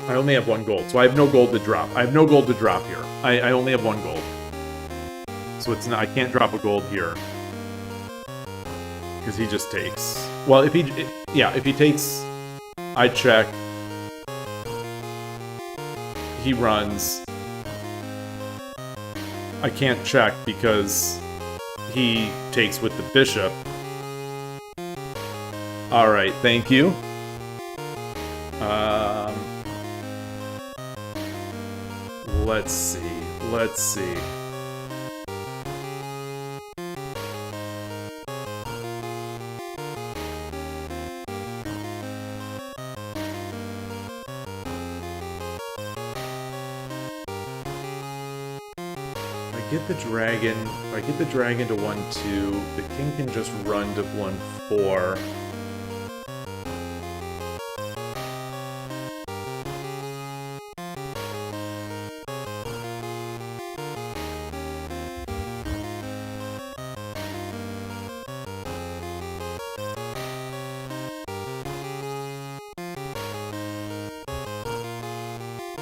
I only have one gold, so I have no gold to drop. I have no gold to drop here. I only have one gold. So it's not, I can't drop a gold here. Because he just takes. Well, if he takes, I check. He runs. I can't check because he takes with the bishop. Alright, thank you. Let's see. get the dragon, if I get the dragon to 1-2, the king can just run to 1-4.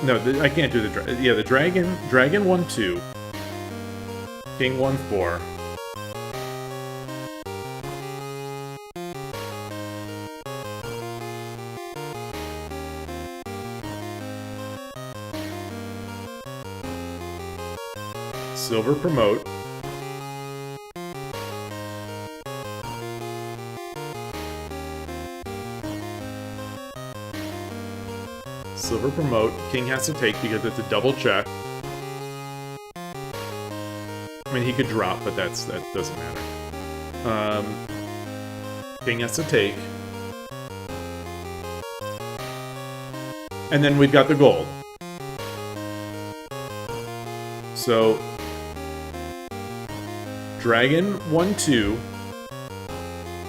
No, I can't do the dragon. Yeah, the dragon 1-2. King 1-4. Silver promote. Silver promote. King has to take because it's a double check. I mean, he could drop, but that doesn't matter. King has to take. And then we've got the gold. So, dragon 1-2.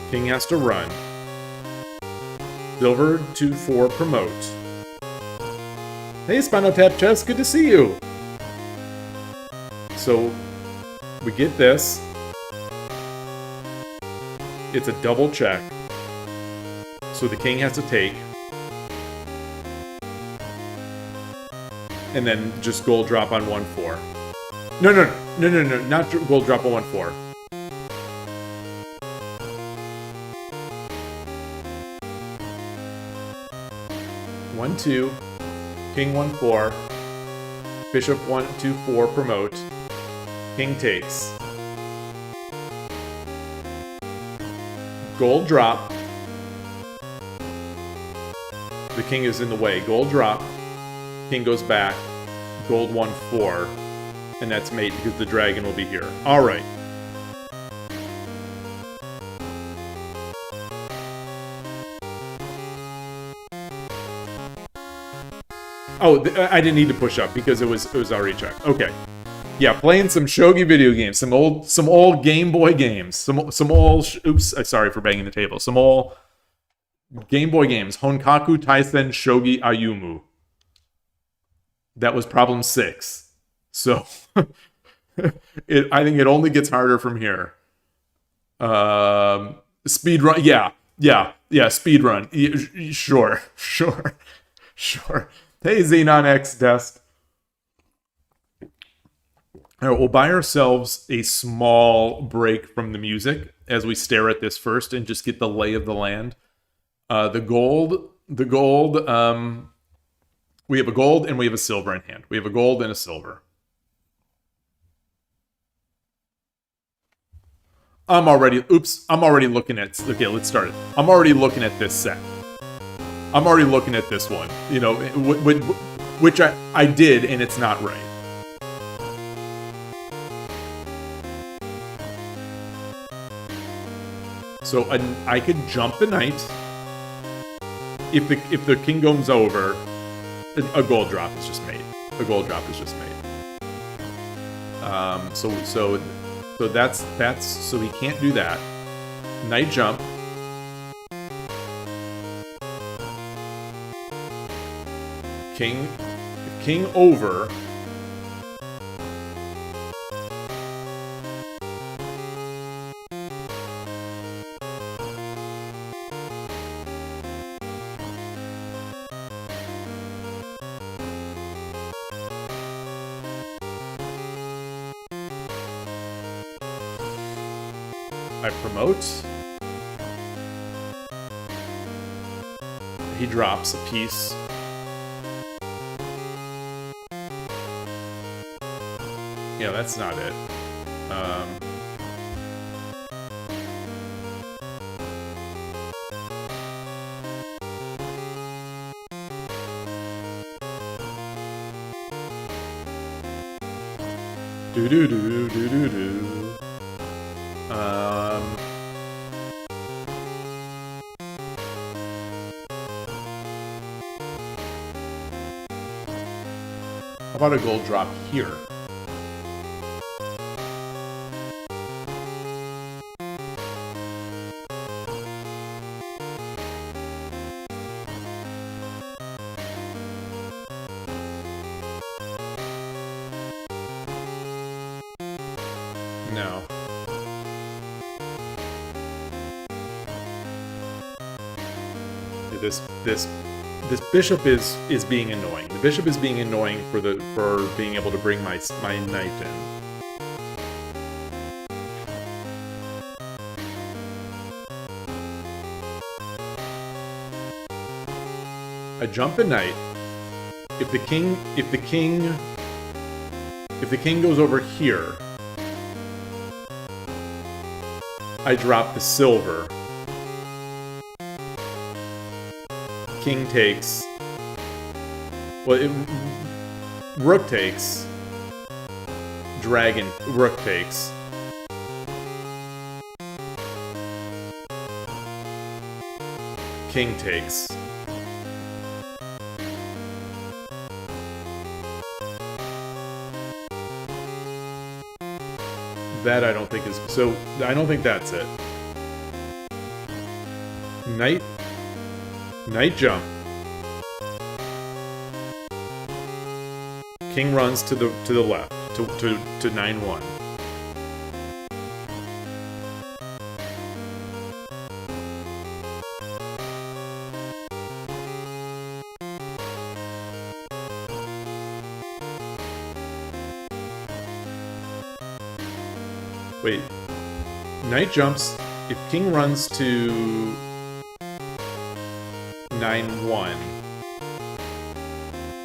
King has to run. Silver 2-4 promote. Hey, Spinotap Chess, good to see you! So, we get this. It's a double check. So the king has to take. And then just gold drop on 1-4. No, not gold drop on 1-4. One, 2. King 1-4, Bishop 1-2-4 promote, King takes. Gold drop. The king is in the way. Gold drop. King goes back. Gold 1-4, and that's mate because the dragon will be here. All right. Oh, I didn't need to push up because it was already checked. Okay, yeah, playing some shogi video games, some old Game Boy games, some old. Oops, sorry for banging the table. Some old Game Boy games. Honkaku, Taisen, Shogi, Ayumu. That was problem 6. So, I think it only gets harder from here. Speed run, yeah, speed run. Sure. Hey, Xenon X Dest. All right, we'll buy ourselves a small break from the music as we stare at this first and just get the lay of the land. The gold. We have a gold and we have a silver in hand. We have a gold and a silver. I'm already looking at. Okay, let's start it. I'm already looking at this set. I'm already looking at this one, you know, which I did, and it's not right. So I could jump the knight. If the king goes over, a gold drop is just made. A gold drop is just made. So that's so he can't do that. Knight jump. King over. I promote. He drops a piece. Yeah, that's not it. How about a gold drop here? now. This bishop is being annoying. The bishop is being annoying for being able to bring my knight in. I jump a knight. If the king goes over here, I drop the silver. King takes. Well, rook takes. Dragon. Rook takes. King takes. That I don't think is... So, I don't think that's it. Knight jump. King runs to the left, to 9-1. Wait. Knight jumps. If king runs to 9-1,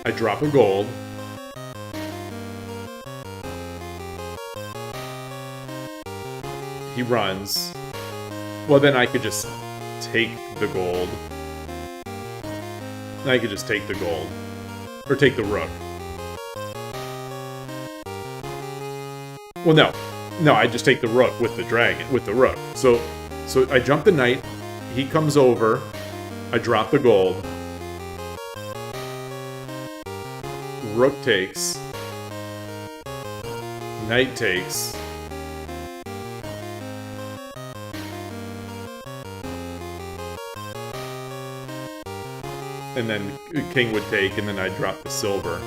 I drop a gold. He runs. Well, then I could just take the gold. I could just take the gold. Or take the rook. Well, no. No, I just take the rook with the dragon, with the rook. So I jump the knight, he comes over, I drop the gold. Rook takes. Knight takes. And then king would take, and then I drop the silver.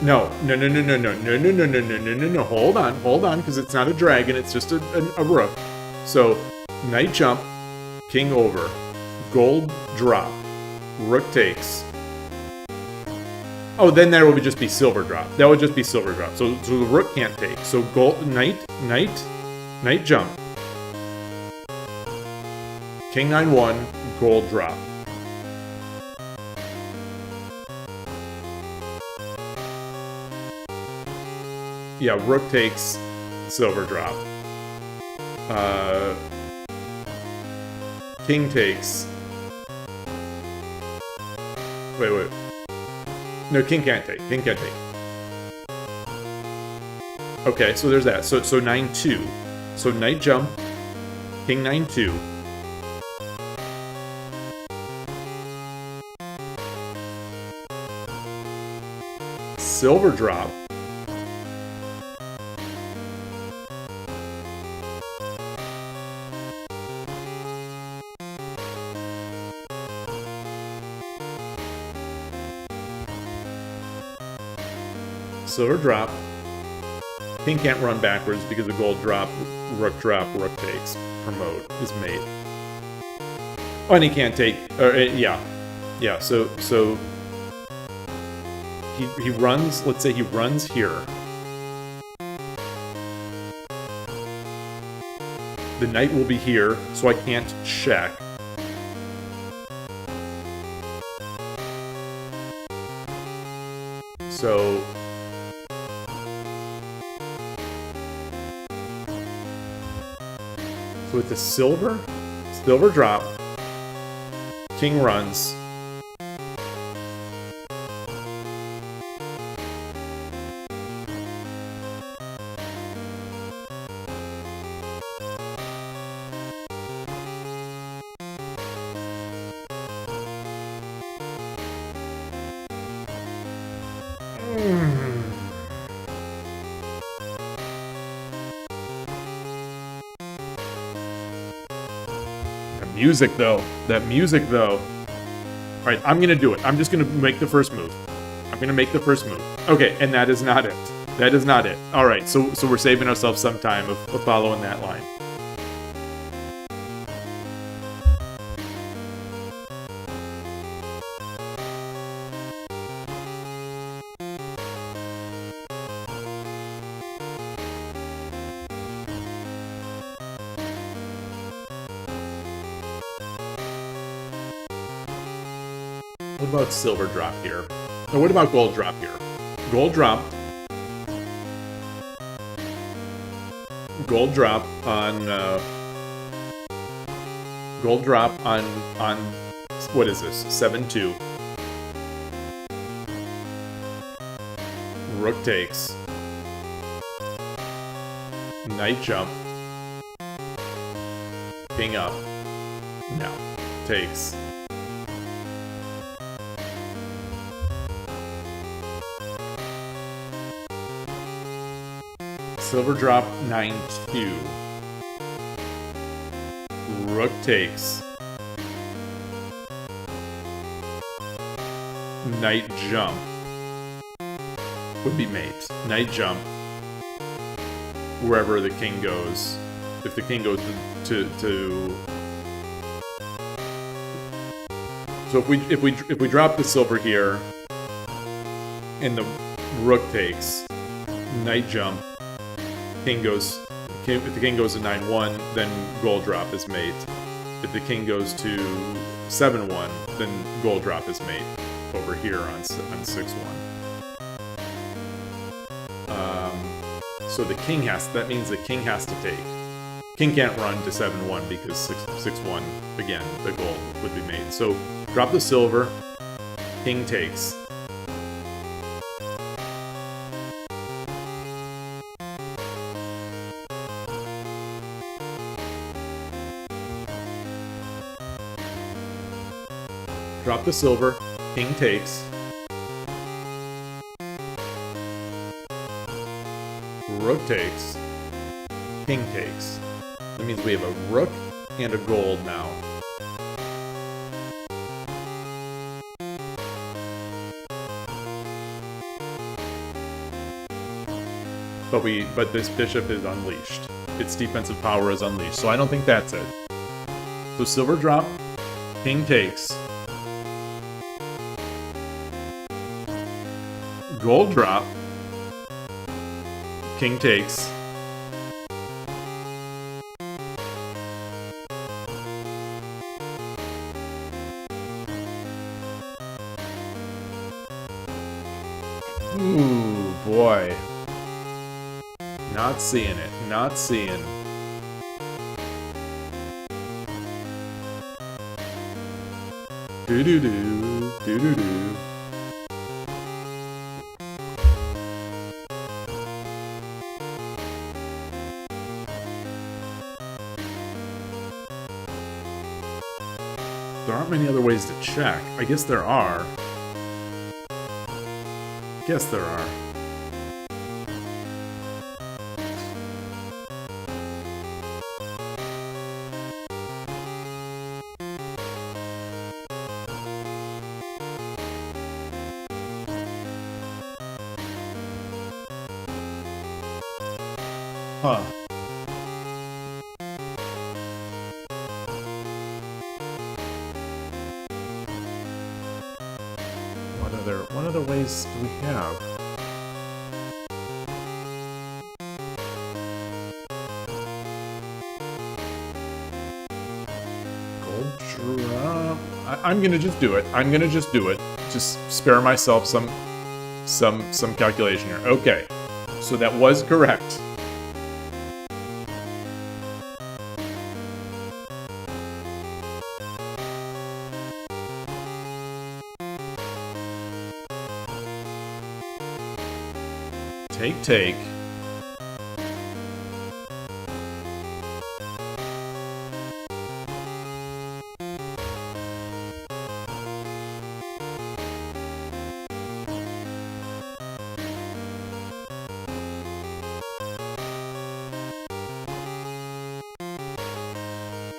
No, hold on, because it's not a dragon, it's just a rook. So, knight jump, king over, gold drop, rook takes. Oh, then there would just be silver drop. That would just be silver drop. So the rook can't take. So gold, knight jump. King 9-1, gold drop. Yeah, rook takes, silver drop. King takes. Wait. No, king can't take. King can't take. Okay, so there's that. So 9-2. So knight jump. King 9-2. Silver drop. Silver drop. King can't run backwards because the gold drop, rook takes. Promote is mate. Oh, and he can't take. Yeah. So he runs. Let's say he runs here. The knight will be here, so I can't check. So with the silver drop, king runs. That music though. Alright, I'm gonna do it. I'm just gonna make the first move. Okay, and that is not it. That is not it. All right, so we're saving ourselves some time of following that line. What about silver drop here? Or what about gold drop here? Gold drop. Gold drop on what is this? 7-2. Rook takes. Knight jump. King up. No. Takes. Silver drop 9-2. Rook takes. Knight jump would be mate. Knight jump wherever the king goes. If the king goes to so if we drop the silver here and the rook takes, knight jump. King goes. If the king goes to 9-1, then gold drop is mate. If the king goes to 7-1, then gold drop is mate over here on 6-1. So the king has. That means the king has to take. King can't run to 7-1 because 6-1 again. The gold would be mate. So drop the silver. King takes. Drop the silver, king takes. Rook takes. King takes. That means we have a rook and a gold now. But this bishop is unleashed. Its defensive power is unleashed, so I don't think that's it. So silver drop, king takes. Gold drop. King takes. Ooh, boy. Not seeing it. Not seeing. Do-do-do. Do-do-do. There aren't many other ways to check. I guess there are. Guess there are. Huh. What other ways do we have? Gold drop. I'm gonna just do it. I'm gonna just do it. Just spare myself some calculation here. Okay, so that was correct. Take.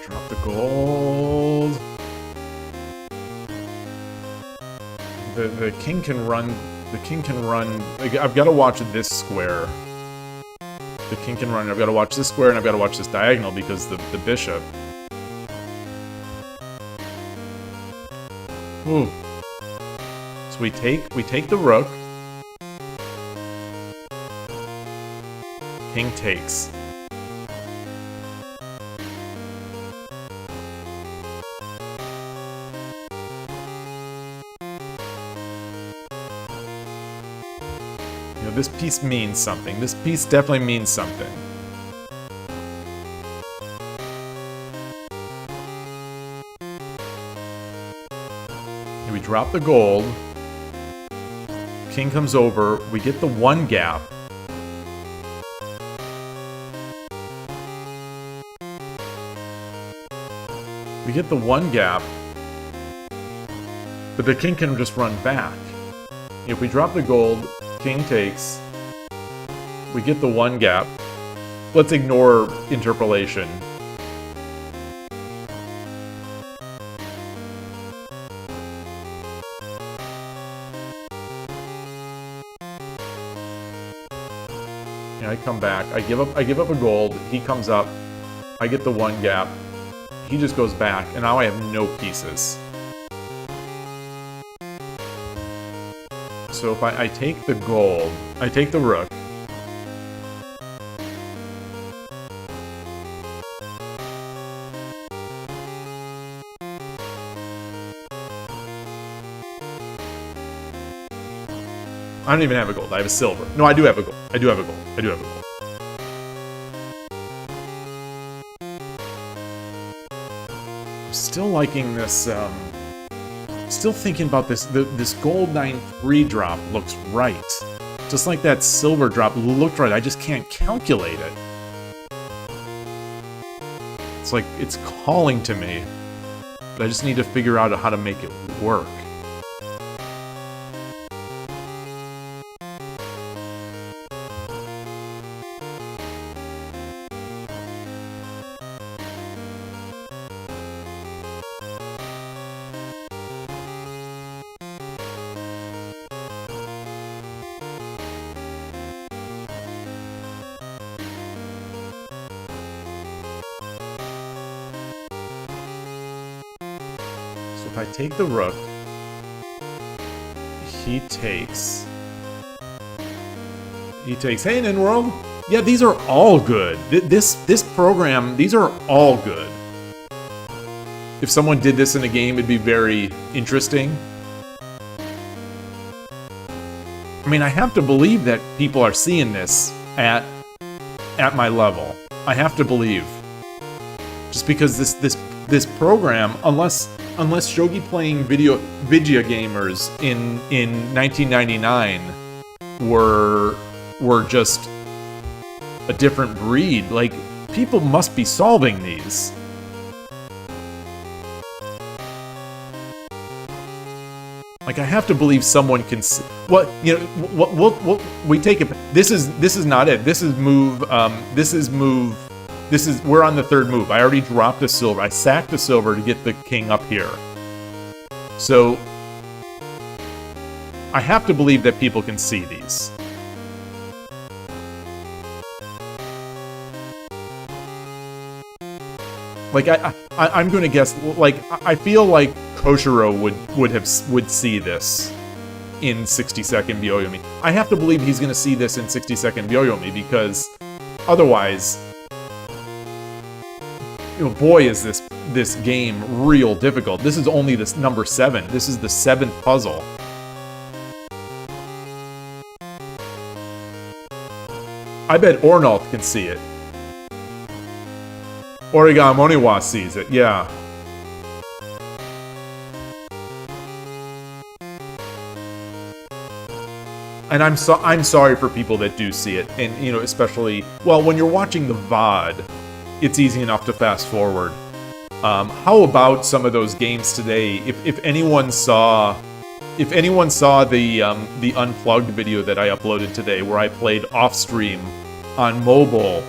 Drop the gold. The king can run The king can run... I've got to watch this square. The king can run, I've got to watch this square, and I've got to watch this diagonal, because the bishop... Ooh. So we take the rook. King takes. This piece means something. This piece definitely means something. Here we drop the gold. King comes over. We get the one gap. We get the one gap. But the king can just run back. If we drop the gold... King takes. We get the one gap. Let's ignore interpolation. Yeah, I come back. I give up a gold. He comes up. I get the one gap. He just goes back, and now I have no pieces. So if I take the gold, I take the rook. I don't even have a gold. I have a silver. No, I do have a gold. I do have a gold. I do have a gold. I'm still liking this, still thinking about this. This gold 9-3 drop looks right. Just like that silver drop looked right. I just can't calculate it. It's like it's calling to me. But I just need to figure out how to make it work. If I take the rook, he takes. Hey, NinWorld! Yeah, these are all good. This program, these are all good. If someone did this in a game, it'd be very interesting. I mean, I have to believe that people are seeing this at my level. I have to believe. Just because this program, unless Shogi playing video gamers in 1999 were just a different breed, like, people must be solving these. Like, I have to believe someone can. What, you know? What we take it. This is not it. This is move. We're on the third move. I already dropped a silver. I sacked a silver to get the king up here. So I have to believe that people can see these. Like I'm going to guess. Like I feel like Koshiro would see this in 60-second Byoyomi. I have to believe he's going to see this in 60-second Byoyomi because otherwise. You know, boy, is this game real difficult. This is only this number 7. This is the 7th puzzle. I bet Ornalt can see it. Origami Moniwa sees it, yeah. And I'm sorry for people that do see it, and you know, especially when you're watching the VOD. It's easy enough to fast forward. How about some of those games today? If anyone saw the unplugged video that I uploaded today, where I played off stream on mobile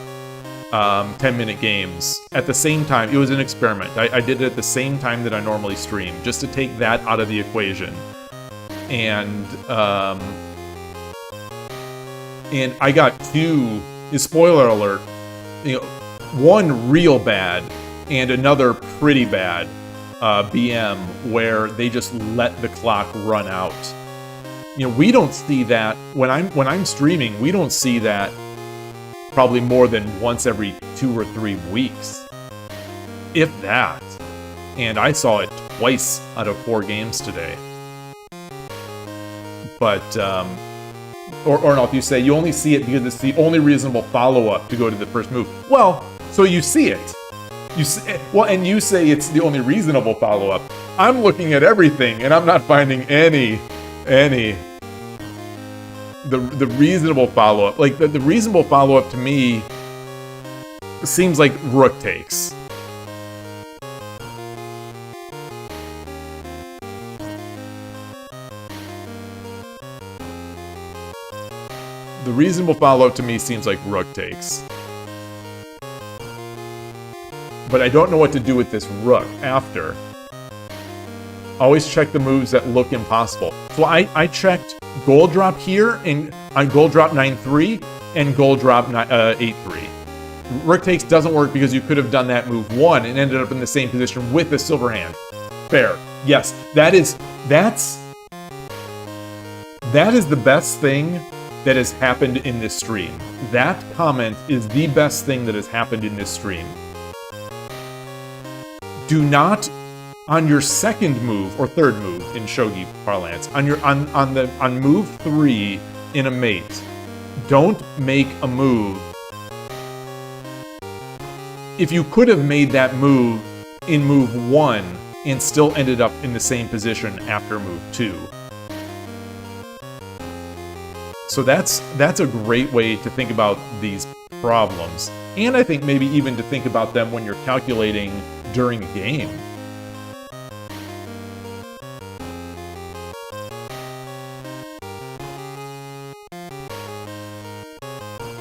10-minute games at the same time, it was an experiment. I did it at the same time that I normally stream, just to take that out of the equation. And And I got two, spoiler alert, one real bad and another pretty bad BM where they just let the clock run out. We don't see that when I'm streaming. We don't see that probably more than once every 2 or 3 weeks, if that. And I saw it twice out of 4 games today. But or no, if you say you only see it because it's the only reasonable follow-up to go to the first move. Well, so you see it. And you say it's the only reasonable follow-up. I'm looking at everything and I'm not finding any the reasonable follow-up. Like the reasonable follow-up to me seems like rook takes. The reasonable follow-up to me seems like rook takes. But I don't know what to do with this rook after. Always check the moves that look impossible. So I checked gold drop here and on gold drop 9-3 and gold drop 8-3. Rook takes doesn't work because you could have done that move 1 and ended up in the same position with the silver hand. Fair. Yes, that is the best thing that has happened in this stream. That comment is the best thing that has happened in this stream. Do not, on your second move or third move in shogi parlance, on move 3 in a mate, don't make a move. If you could have made that move in move 1 and still ended up in the same position after move 2. So that's a great way to think about these problems. And I think maybe even to think about them when you're calculating during a game.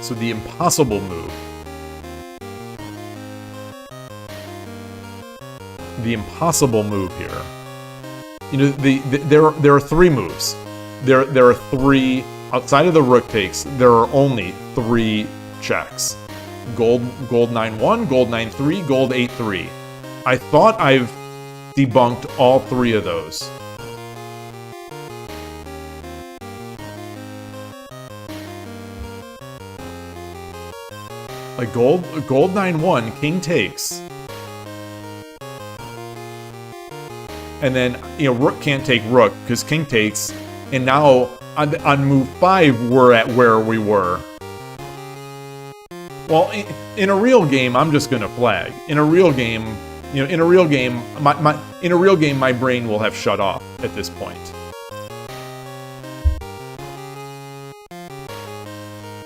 So the impossible move. The impossible move here. There are 3 moves. There are 3. Outside of the rook takes, there are only 3 checks. Gold 9-1, gold 9-3, gold 8-3. I thought I've debunked all 3 of those. Like gold 9-1, king takes. And then, rook can't take rook because king takes. And now on move 5, we're at where we were. Well, in a real game, I'm just gonna flag. In a real game, my brain will have shut off at this point.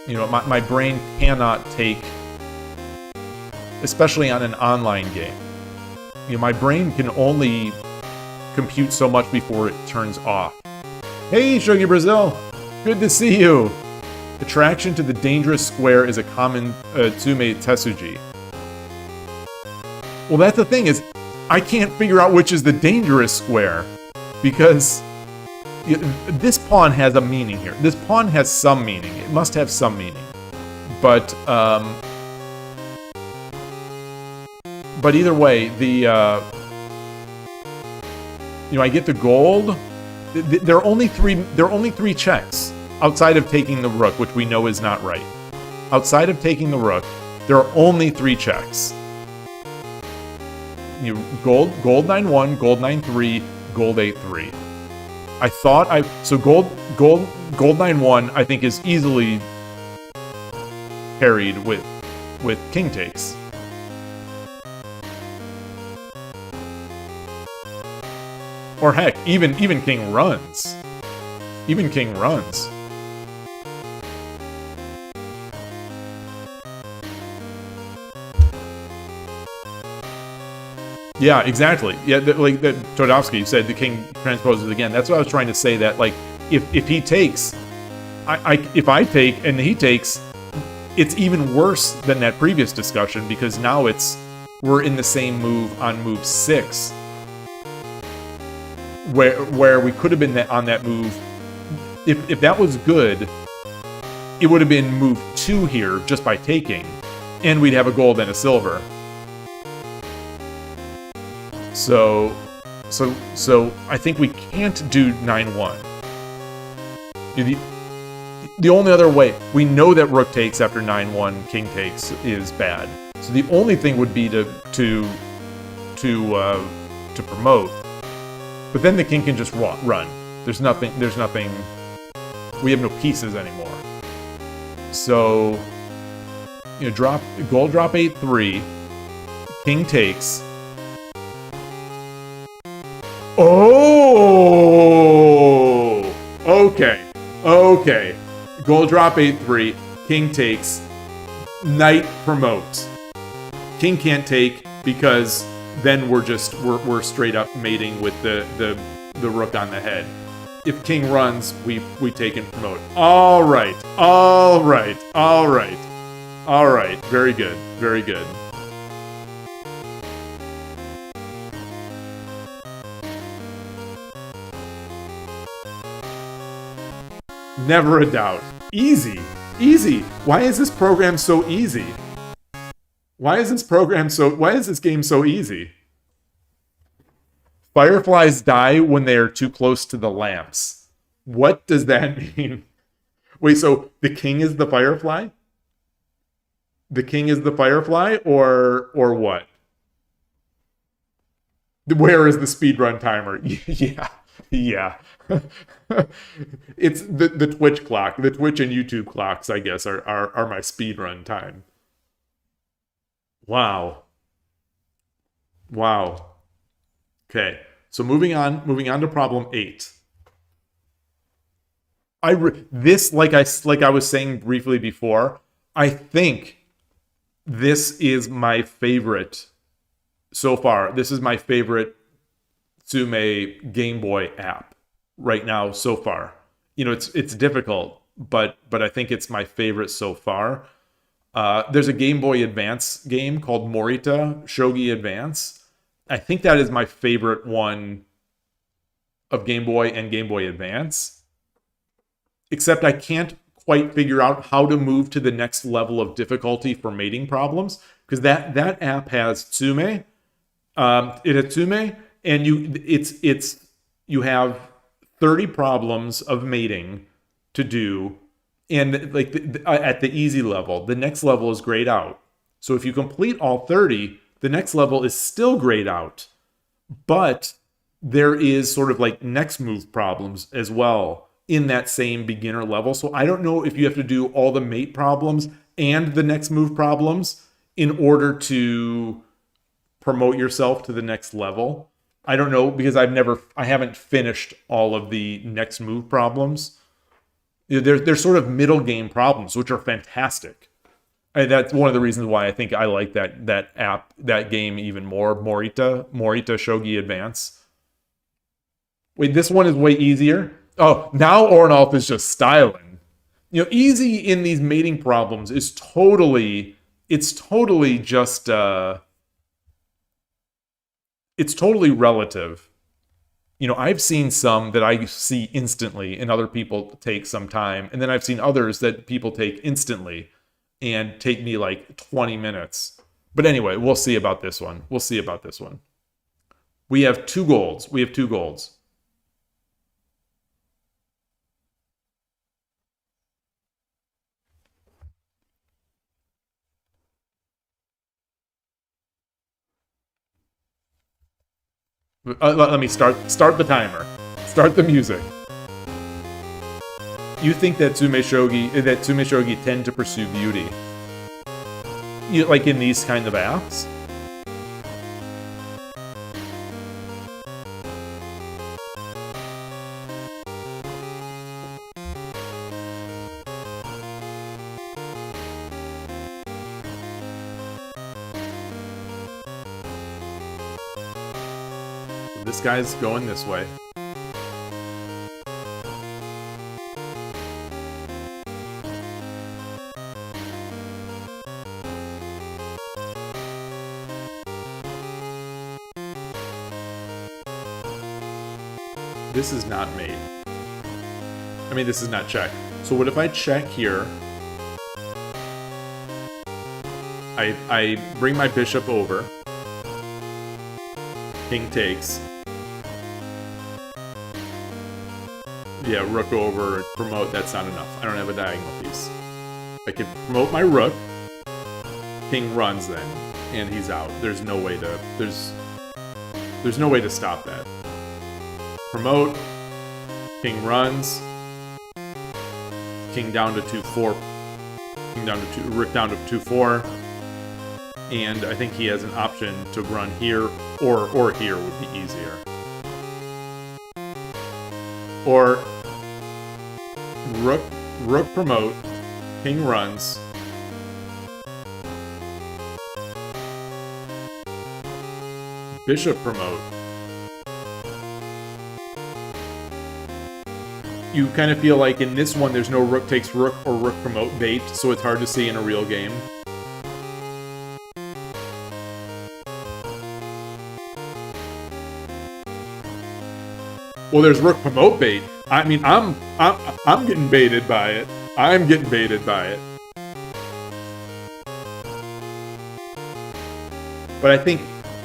My brain cannot take, especially on an online game. My brain can only compute so much before it turns off. Hey, Shogi Brazil! Good to see you! Attraction to the dangerous square is a common tsumeshogi. Well, that's the thing, is I can't figure out which is the dangerous square, because this pawn has a meaning here. This pawn has some meaning. It must have some meaning. But either way, I get the gold. There are only 3 checks outside of taking the rook, which we know is not right. Outside of taking the rook, there are only 3 checks. Gold 9-1, gold 9-3, gold 8-3. I thought so gold 9-1 I think is easily carried with king takes. Or heck, even king runs. Even king runs. Yeah, exactly. Yeah, like Todovsky said, the king transposes again. That's what I was trying to say. That like, if he takes, if I take and he takes, it's even worse than that previous discussion because now we're in the same move on move 6. Where we could have been on that move, if that was good, it would have been move 2 here just by taking, and we'd have a gold and a silver. So I think we can't do 9-1. The only other way, we know that rook takes after 9-1, king takes is bad. So the only thing would be to promote. But then the king can just run. There's nothing, we have no pieces anymore. So, you know, gold drop 8-3, king takes. Oh! Okay. Gold drop 8-3, king takes, knight promotes. King can't take because then we're straight up mating with the rook on the head. If king runs, we take and promote. All right. Very good. Never a doubt. Easy. Why is this program so easy? Why is this game so easy? Fireflies die when they are too close to the lamps. What does that mean? Wait, so the king is the firefly? The king is the firefly, or what? Where is the speedrun timer? Yeah. It's the Twitch clock. The Twitch and YouTube clocks, I guess, are my speedrun time. Wow. Okay, so moving on to problem 8. This, like I was saying briefly before, I think this is my favorite so far. This is my favorite Tsume Game Boy app right now so far. You know, it's difficult, but I think it's my favorite so far. There's a Game Boy Advance game called Morita Shogi Advance. I think that is my favorite one of Game Boy and Game Boy Advance. Except I can't quite figure out how to move to the next level of difficulty for mating problems, because that app has Tsume. It has Tsume, and you have 30 problems of mating to do. And like at the easy level, the next level is grayed out. So if you complete all 30, the next level is still grayed out. But there is sort of like next move problems as well in that same beginner level. So I don't know if you have to do all the mate problems and the next move problems in order to promote yourself to the next level. I don't know, because I haven't finished all of the next move problems. They're sort of middle game problems, which are fantastic. And that's one of the reasons why I think I like that app, that game even more. Morita Shogi Advance. Wait, this one is way easier. Oh, now Ornolf is just styling. You know, easy in these mating problems is totally just it's totally relative. You know, I've seen some that I see instantly and other people take some time. And then I've seen others that people take instantly and take me like 20 minutes. But anyway, we'll see about this one. We have 2 golds. Let me start the timer. Start the music. You think that tsumeshogi tend to pursue beauty? Like in these kind of apps? This guy's going this way. This is not mate. I mean, this is not check. So what if I check here, I bring my bishop over. King takes. Yeah, rook over, promote, that's not enough. I don't have a diagonal piece. I can promote my rook. King runs then, and he's out. There's no way to there's no way to stop that. Promote. King runs. King down to 2-4. King down to 2, rook down to 2-4. And I think he has an option to run here or here would be easier. Or rook promote, king runs. Bishop promote. You kind of feel like in this one there's no rook takes rook or rook promote bait, so it's hard to see in a real game. Well, there's rook promote bait. I mean, I'm getting baited by it. I'm getting baited by it. But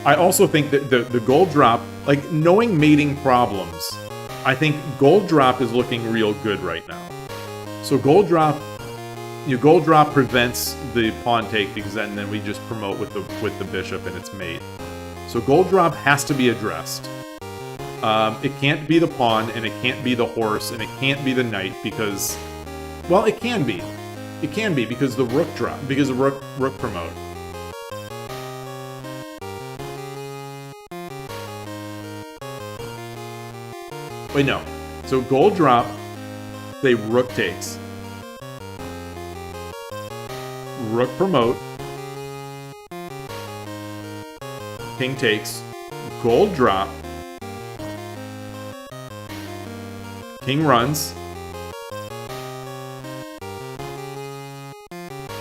I also think that the gold drop, like knowing mating problems, I think gold drop is looking real good right now. So gold drop prevents the pawn take because then we just promote with the bishop and its mate. So gold drop has to be addressed. It can't be the pawn, and it can't be the horse, and it can't be the knight because, well, it can be. It can be because the rook drop, because the rook promote. Wait, no. So gold drop, say rook takes. Rook promote. King takes. Gold drop. King runs.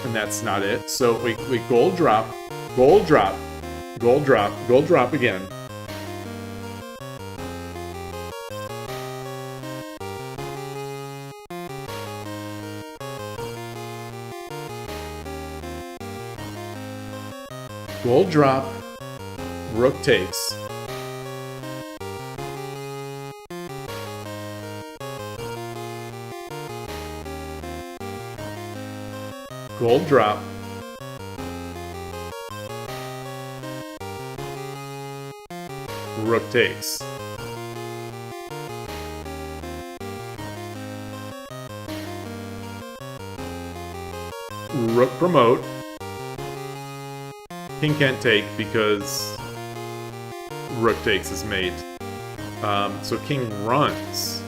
And that's not it. So we gold drop, gold drop, gold drop, gold drop again. Gold drop, rook takes. Gold drop. Rook takes. Rook promote. King can't take because rook takes his mate. So king runs.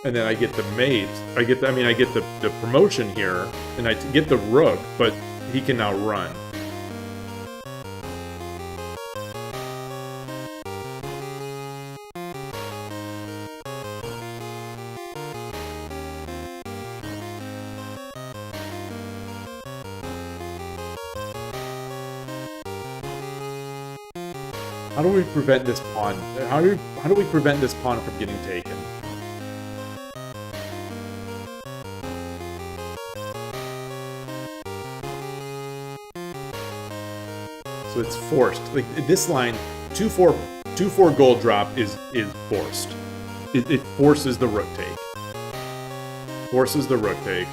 And then I get the mate. I get the promotion here, and I get the rook, but he can now run. How do we prevent this pawn? How do we prevent this pawn from getting taken? So it's forced. Like this line, 2-4 gold drop is forced. It forces the rook take. Forces the rook take.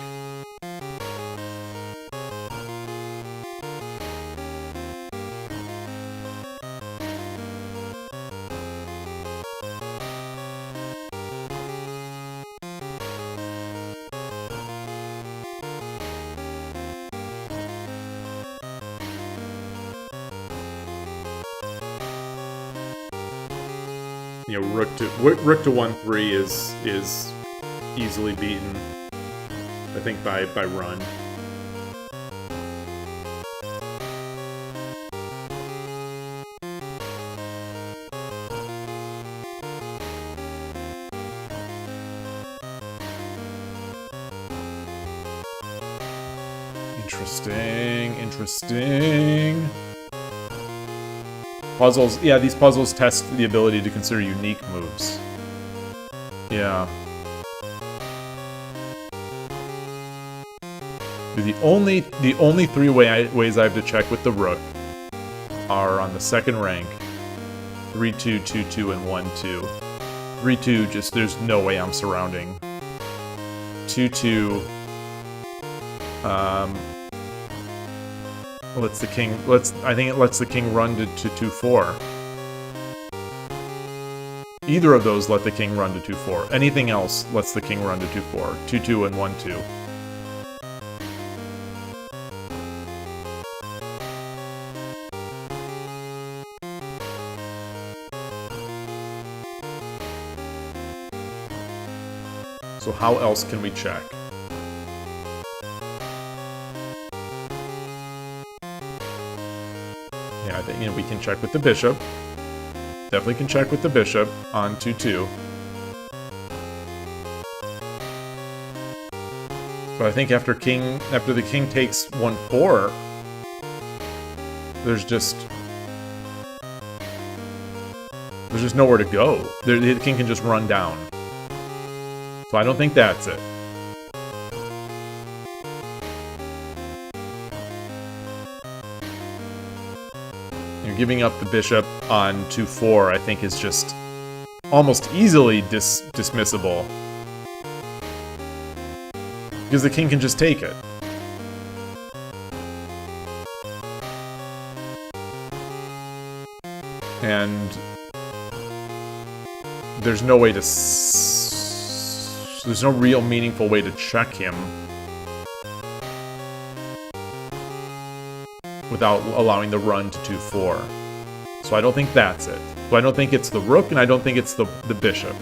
You know, rook to 1-3 is easily beaten, I think, by run. Interesting. Puzzles, yeah, these puzzles test the ability to consider unique moves. Yeah. The only three ways I have to check with the rook are on the second rank. 3-2, 2-2, and 1-2. 3-2, just there's no way I'm surrounding. 2-2 lets the king I think it lets the king run to 2-4. Either of those let the king run to 2-4. Anything else lets the king run to 2-4. 2-2 and 1-2. So how else can we check? Yeah, I think, you know, we can check with the bishop. Definitely can check with the bishop on 2-2. But I think after the king takes 1-4, there's just nowhere to go. The king can just run down. So I don't think that's it. You're giving up the bishop on 2-4, I think, is just almost easily dismissible. Because the king can just take it. And there's no way to... There's no real meaningful way to check him without allowing the run to 2-4. So I don't think that's it. So I don't think it's the rook, and I don't think it's the bishop.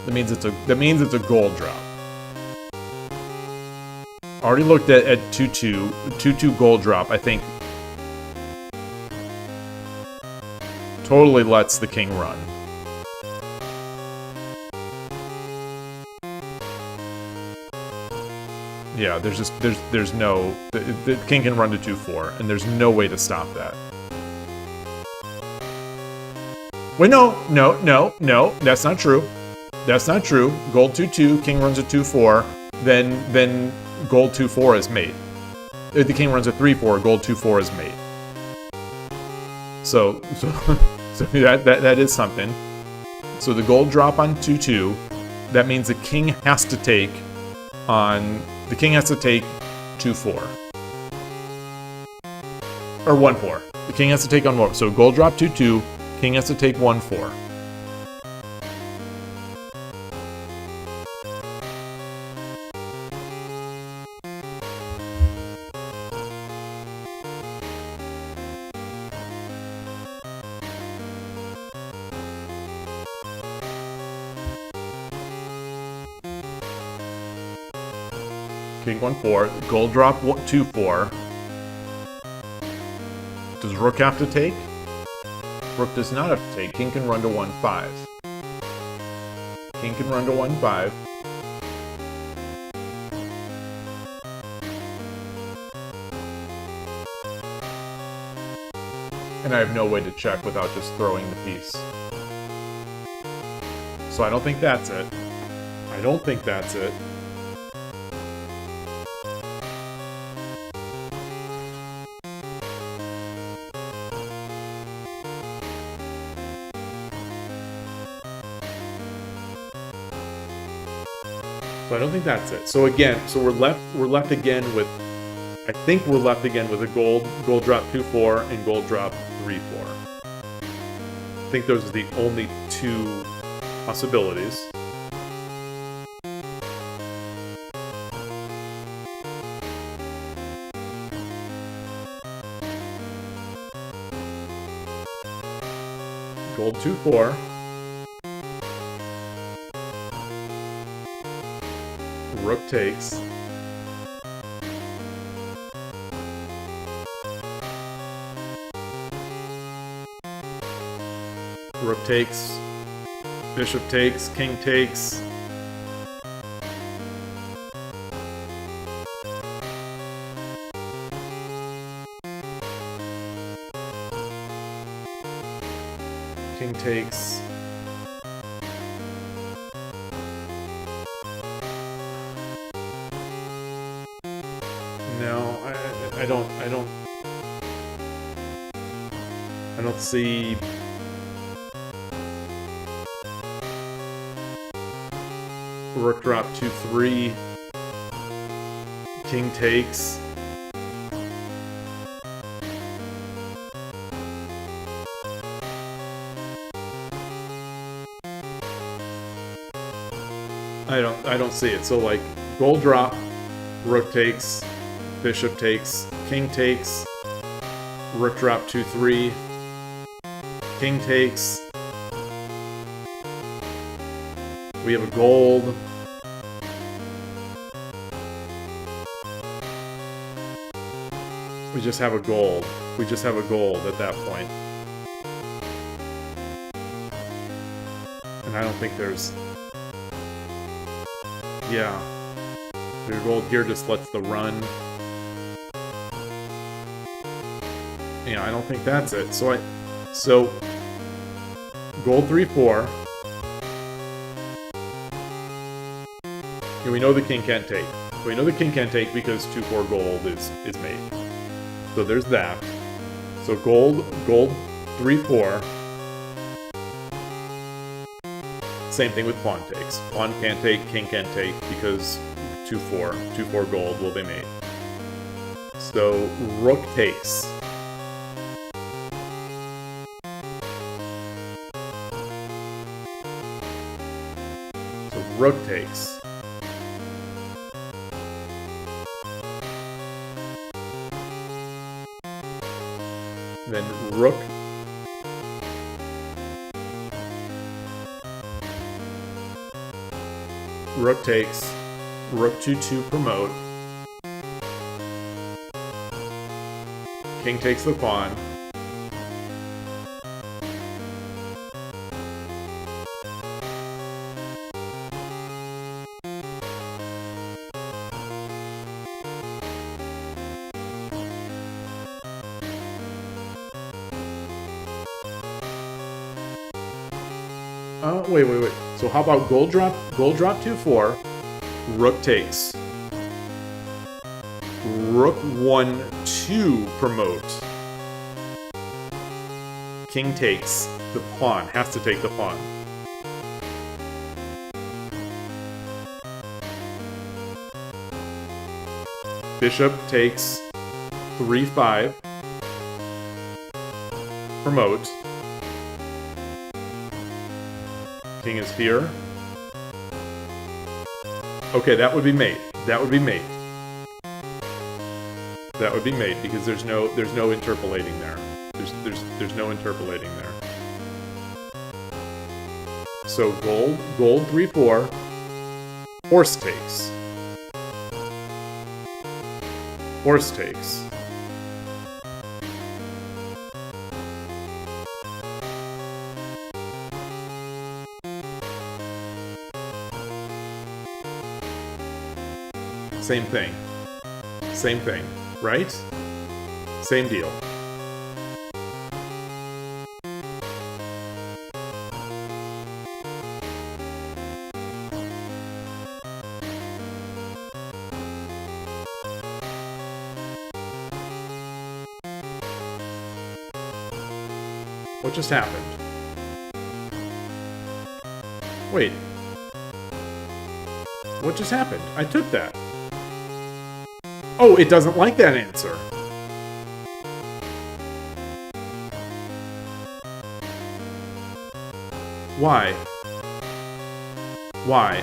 That means it's a gold drop. Already looked at 2-2. 2-2 gold drop, I think, totally lets the king run. Yeah, there's no... The king can run to 2-4, and there's no way to stop that. Wait, no, that's not true. That's not true. Gold 2-2, king runs at 2-4, then gold 2-4 is mate. If the king runs at 3-4, gold 2-4 is mate. So that is something. So the gold drop on 2-2, that means the king has to take on... The king has to take 2-4. Or 1-4. The king has to take on 1. So gold drop 2-2, king has to take 1-4. King 1-4, gold drop 2-4. Does rook have to take? Rook does not have to take. King can run to 1-5. King can run to 1-5. And I have no way to check without just throwing the piece. So I don't think that's it. I don't think that's it. So I don't think that's it. So again, we're left again with, I think we're left again with a gold drop 2-4 and gold drop 3-4. I think those are the only two possibilities. Gold 2-4. Rook takes. Rook takes. Bishop takes. King takes. King takes. I don't see rook drop 2-3, king takes. I don't see it. So like gold drop, rook takes, bishop takes, king takes, rook drop 2-3, king takes. We have a gold. We just have a gold. We just have a gold at that point. And I don't think there's... Yeah. Your gold here just lets the run. Yeah, I don't think that's it. So gold 3-4. And we know the king can't take. We know the king can't take because 2-4 gold is made. So there's that. So gold 3-4. Same thing with pawn takes. Pawn can't take, king can't take because 2-4. 2-4 gold will be made. So rook takes. So rook takes. Then rook. Rook takes. Rook 2-2 promote. King takes the pawn. Wait. So how about gold drop 2-4, rook takes. Rook 1-2 promote. King takes the pawn, has to take the pawn. Bishop takes 3-5. Promote. King is here. Okay, that would be mate. That would be mate. That would be mate because there's no interpolating there. There's no interpolating there. So gold 3-4. Horse takes. Horse takes. Same thing. Same thing, right? Same deal. What just happened? Wait. What just happened? I took that. Oh, it doesn't like that answer. Why? Why?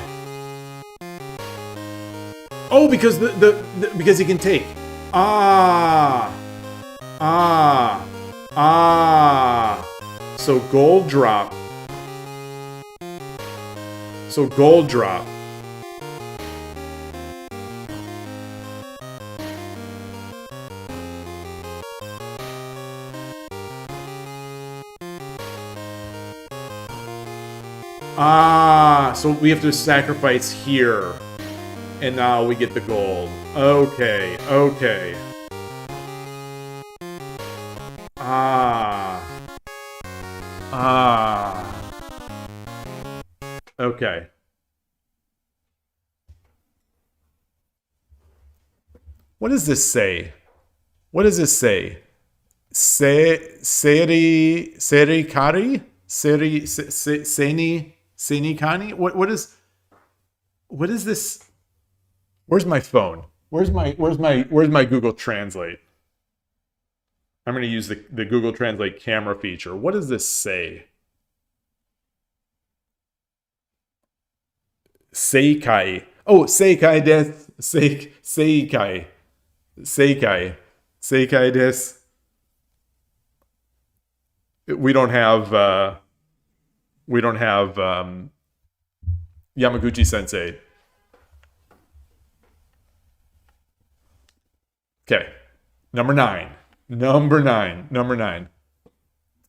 Oh, because because he can take. So gold drop. So gold drop. So we have to sacrifice here. And now we get the gold. Okay, okay. Okay. What does this say? What does this say? Serikari? Senikani? What is this? Where's my phone? Where's my Google Translate? I'm going to use the Google Translate camera feature. What does this say? Seikai. Oh, Seikai desu. Seikai. Seikai desu. We don't have Yamaguchi Sensei. Okay. Number nine.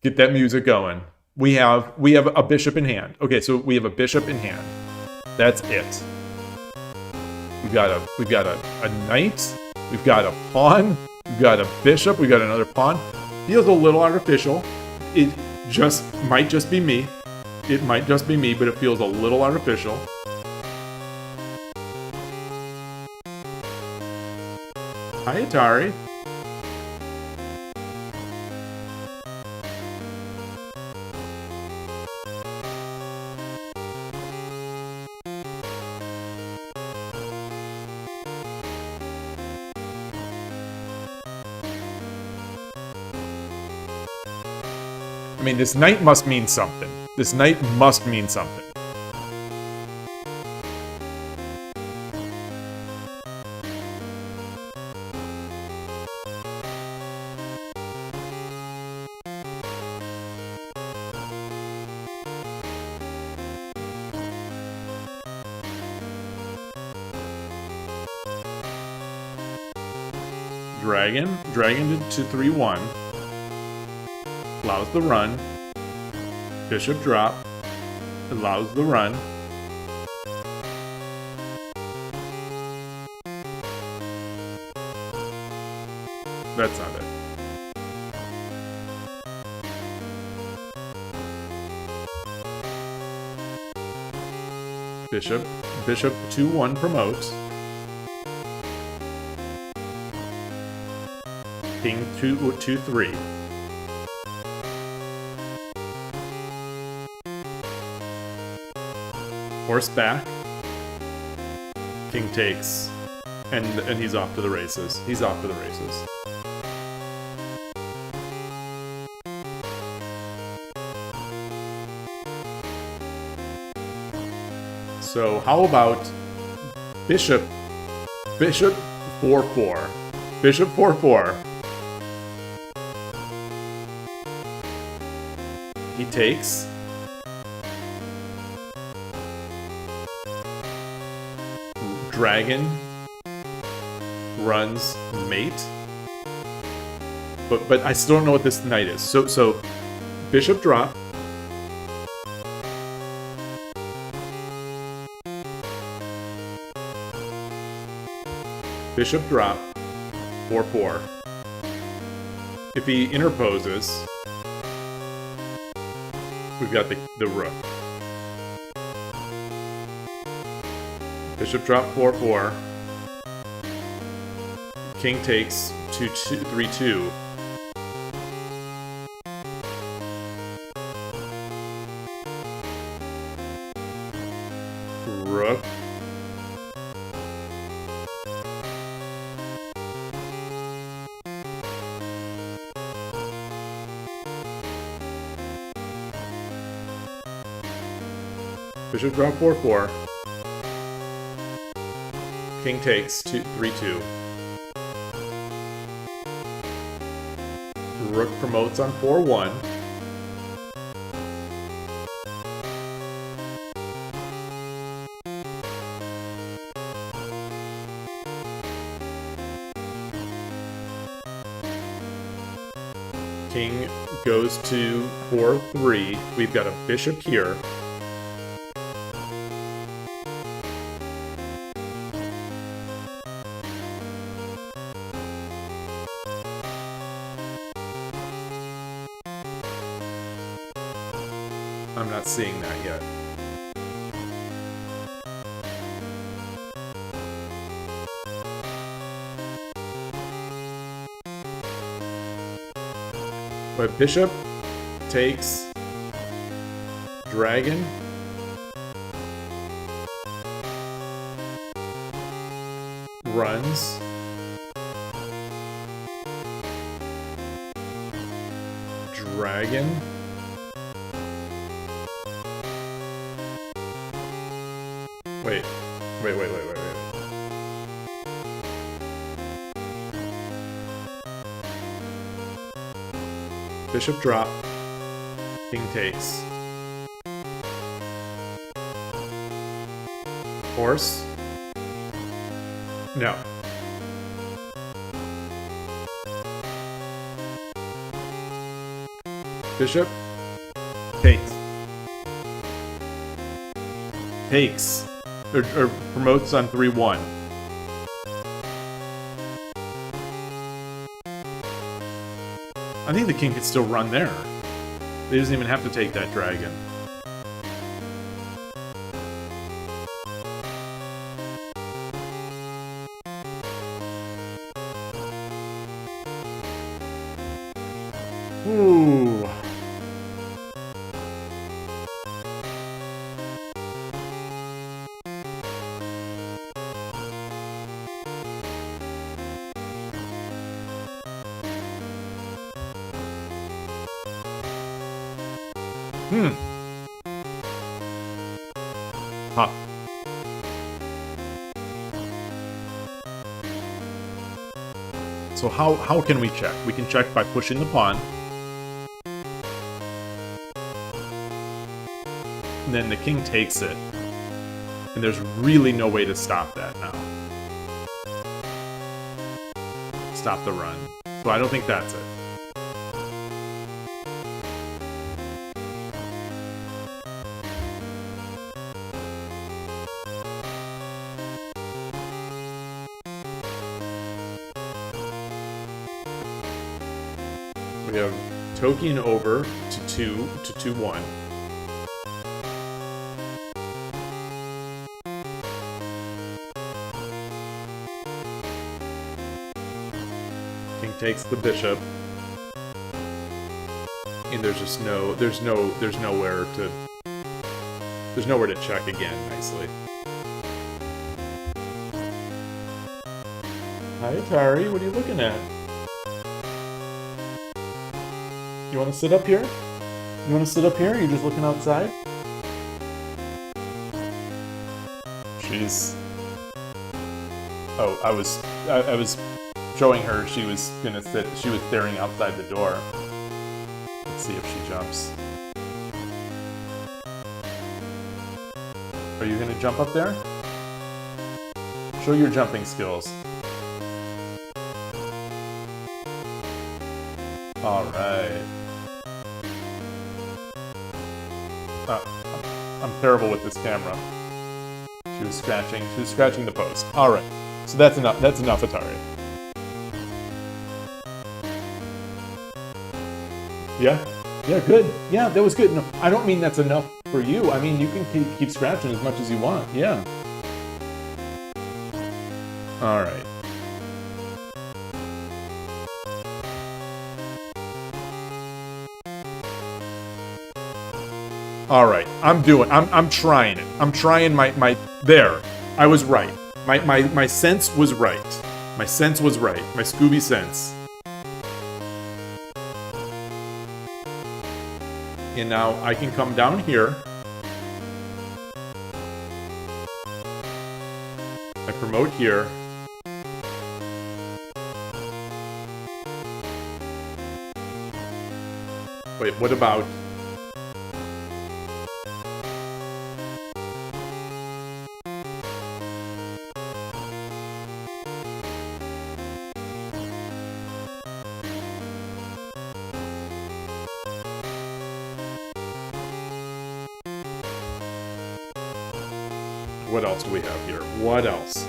Get that music going. We have a bishop in hand. Okay, so we have a bishop in hand. That's it. We've got a knight. We've got a pawn. We've got a bishop. We've got another pawn. Feels a little artificial. It might just be me. It might just be me, but it feels a little artificial. Hi, Atari. I mean, this knight must mean something. This knight must mean something. Dragon to 3-1. Allows the run. Bishop drop. Allows the run. That's not it. Bishop 2-1 promotes. King 2-3. Horse back. King takes. And he's off to the races. He's off to the races. So how about Bishop 4-4. Bishop 4-4. He takes. Dragon runs mate. But I still don't know what this knight is. So bishop drop. Bishop drop. 4-4. If he interposes, we've got the rook. Bishop drop 4-4. King takes 3-2. Rook. Bishop drop 4-4. King takes 3-2. Rook promotes on 4-1. King goes to 4-3. We've got a bishop here. I'm not seeing that yet. But bishop takes dragon. Runs. Dragon. Wait. Bishop drop. King takes. Horse. No. Bishop takes. Takes. Or promotes on 3-1. I think the king could still run there. He doesn't even have to take that dragon. Ooh. Huh. So how can we check? We can check by pushing the pawn. And then the king takes it. And there's really no way to stop that now. Stop the run. So I don't think that's it. We have Token over to 2 to 2-1. King takes the bishop. And there's nowhere to check again nicely. Hi Atari, what are you looking at? You want to sit up here? You want to sit up here? You're just looking outside? She's... Oh, I was showing her she was gonna sit. She was staring outside the door. Let's see if she jumps. Are you gonna jump up there? Show your jumping skills. All right. I'm terrible with this camera. She was scratching the post. All right. So that's enough. That's enough, Atari. Yeah. Yeah. Good. Yeah, that was good. No, I don't mean that's enough for you. I mean you can keep scratching as much as you want. Yeah. All right. All right, I'm trying it. I'm trying my there. I was right. My sense was right. My sense was right. My Scooby sense. And now I can come down here. I promote here. Wait, what about... What else do we have here? What else?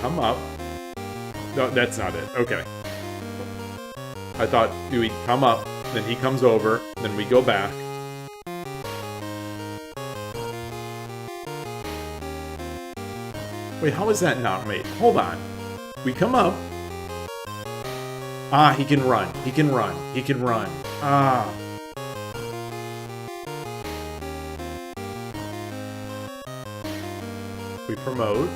come up. No, that's not it. Okay. I thought we'd come up, then he comes over, then we go back. Wait, how is that not made? Hold on. We come up. Ah, he can run. He can run. He can run. Ah. We promote.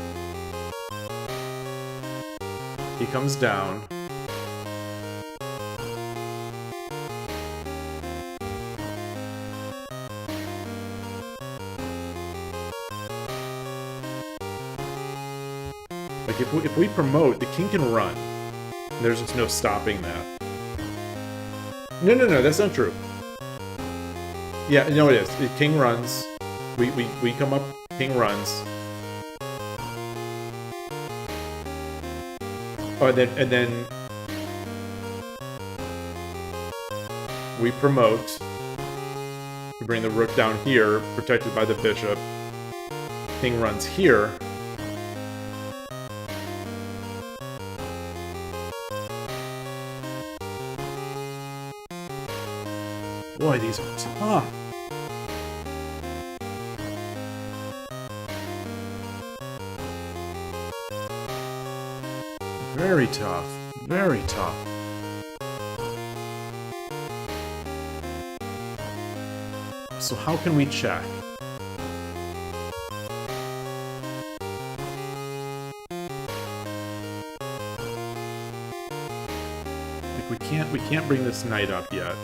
He comes down. Like, if we promote, the king can run. There's just no stopping that. No, that's not true. Yeah, no, it is. The king runs. We come up, king runs. Oh, and then we promote. We bring the rook down here, protected by the bishop. King runs here. Boy, these are tough. Very tough. Very tough. So how can we check? Like we can't bring this knight up yet.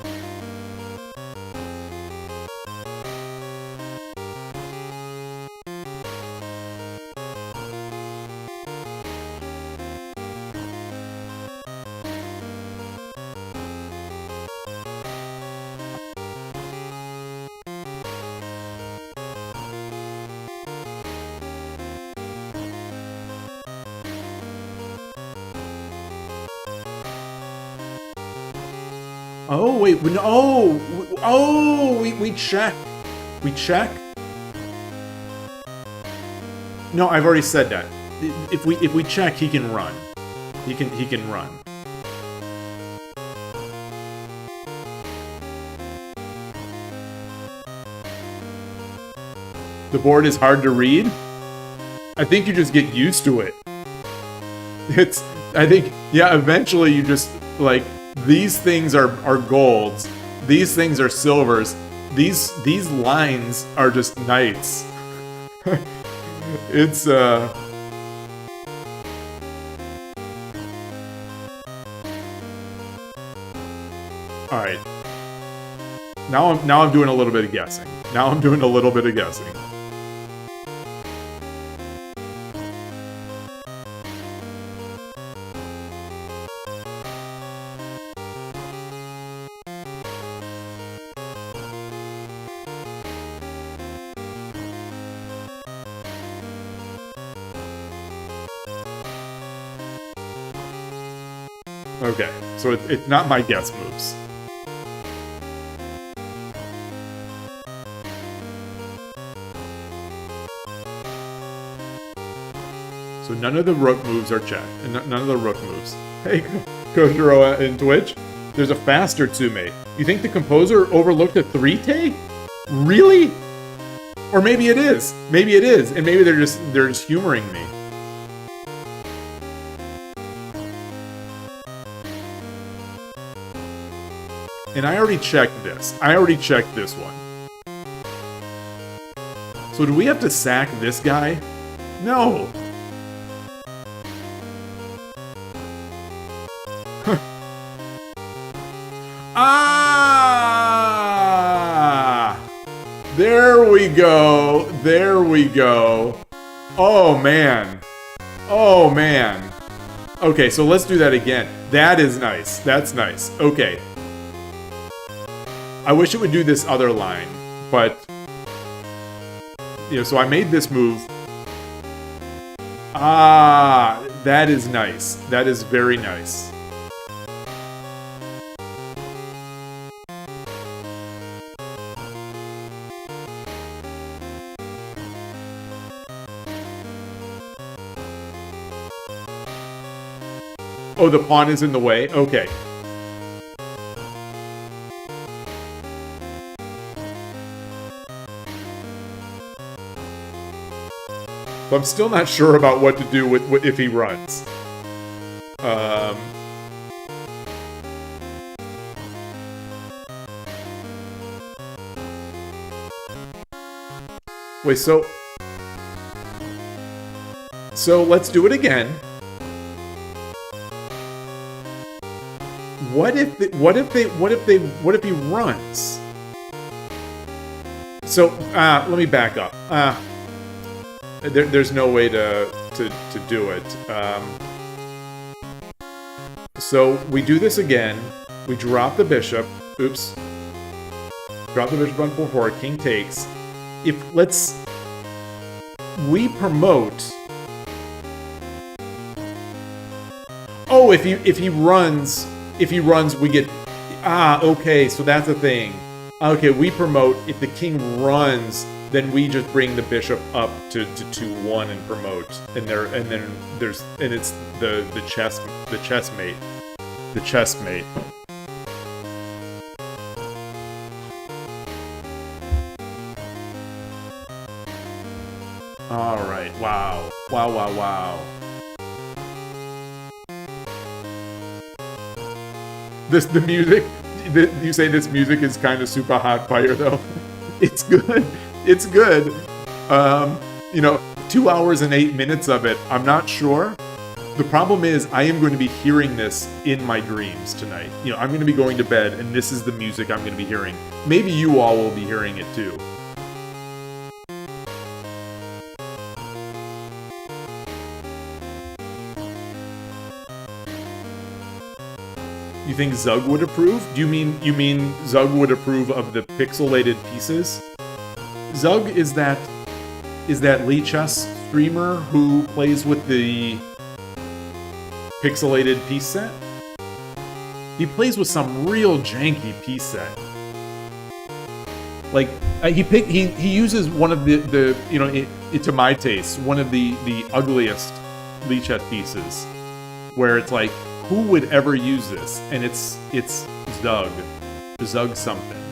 Oh, wait, we check. We check? No, I've already said that. If we check, he can run. He can run. The board is hard to read? I think you just get used to it. I think, yeah, eventually you just, like, these things are golds. These things are silvers. These lines are just knights. It's Alright. Now I'm doing a little bit of guessing. Okay, so it's not my guess moves. So none of the rook moves are checked. And none of the rook moves. Hey, Koshiro in Twitch, there's a faster tsume. You think the composer overlooked a 3-te? Really? Or maybe it is. Maybe it is. And maybe they're just humoring me. And I already checked this. I already checked this one. So do we have to sack this guy? No. Ah! There we go. There we go. Oh, man. Oh, man. Okay, so let's do that again. That is nice. That's nice. Okay. I wish it would do this other line, but... You know, so I made this move. Ah, that is nice. That is very nice. Oh, the pawn is in the way? Okay. So I'm still not sure about what to do with if he runs. Wait, so let's do it again. What if he runs? So let me back up. There's no way to do it. So we do this again. We drop the bishop. Oops. Drop the bishop on 4/4. King takes. We promote. Oh, if he runs, we get. Okay. So that's a thing. Okay, we promote. If the king runs, then we just bring the bishop up to 2-1 and promote, and then it's the chessmate. All right. Wow. The music. You say this music is kind of super hot fire though. It's good. It's good. 2 hours and 8 minutes of it. I'm not sure. The problem is I am going to be hearing this in my dreams tonight. I'm going to be going to bed and this is the music I'm going to be hearing. Maybe you all will be hearing it too. You think Zug would approve? Do you mean Zug would approve of the pixelated pieces? Zug is that late chess streamer who plays with the pixelated piece set? He plays with some real janky piece set. Like he uses one of the to my taste, one of the ugliest Lichess pieces, where it's like, who would ever use this? And it's Zug something.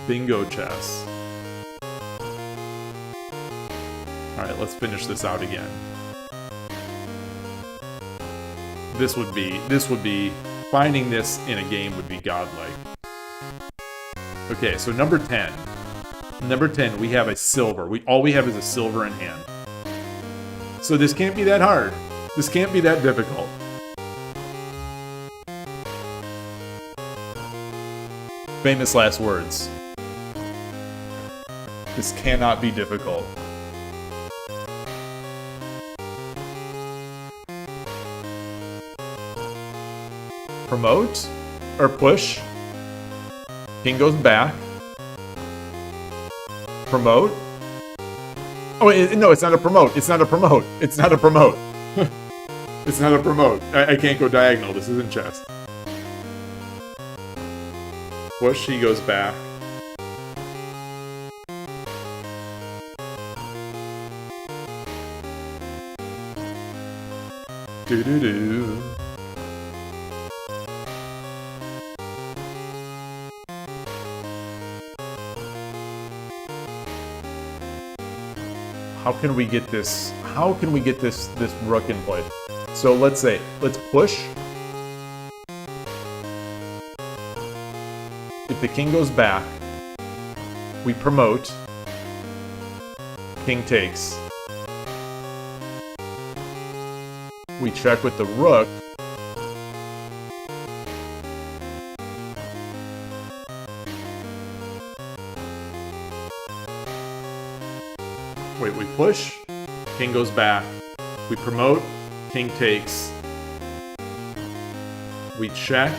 Bingo chess. All right, let's finish this out again. This would be finding this in a game would be godlike. Okay, so number 10. Number 10, we have a silver. All we have is a silver in hand. So this can't be that hard. This can't be that difficult. Famous last words. This cannot be difficult. Promote or push. King goes back. Promote. Oh, no, it's not a promote. It's not a promote. It's not a promote. It's not a promote. I can't go diagonal. This isn't chess. Push, he goes back. Do-do-do. How can we get this? How can we get this rook in play? So let's push. If the king goes back, we promote. King takes. We check with the rook. Wait, we push. King goes back. We promote. King takes. We check.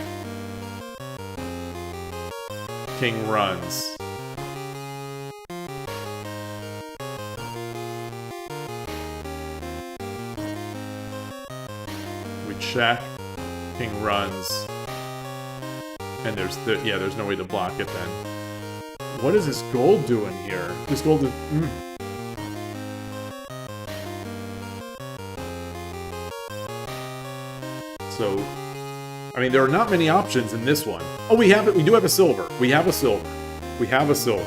King runs. We check. King runs. And there's no way to block it then. What is this gold doing here? This gold is... So, I mean, there are not many options in this one. Oh, we have it. We do have a silver. We have a silver. We have a silver.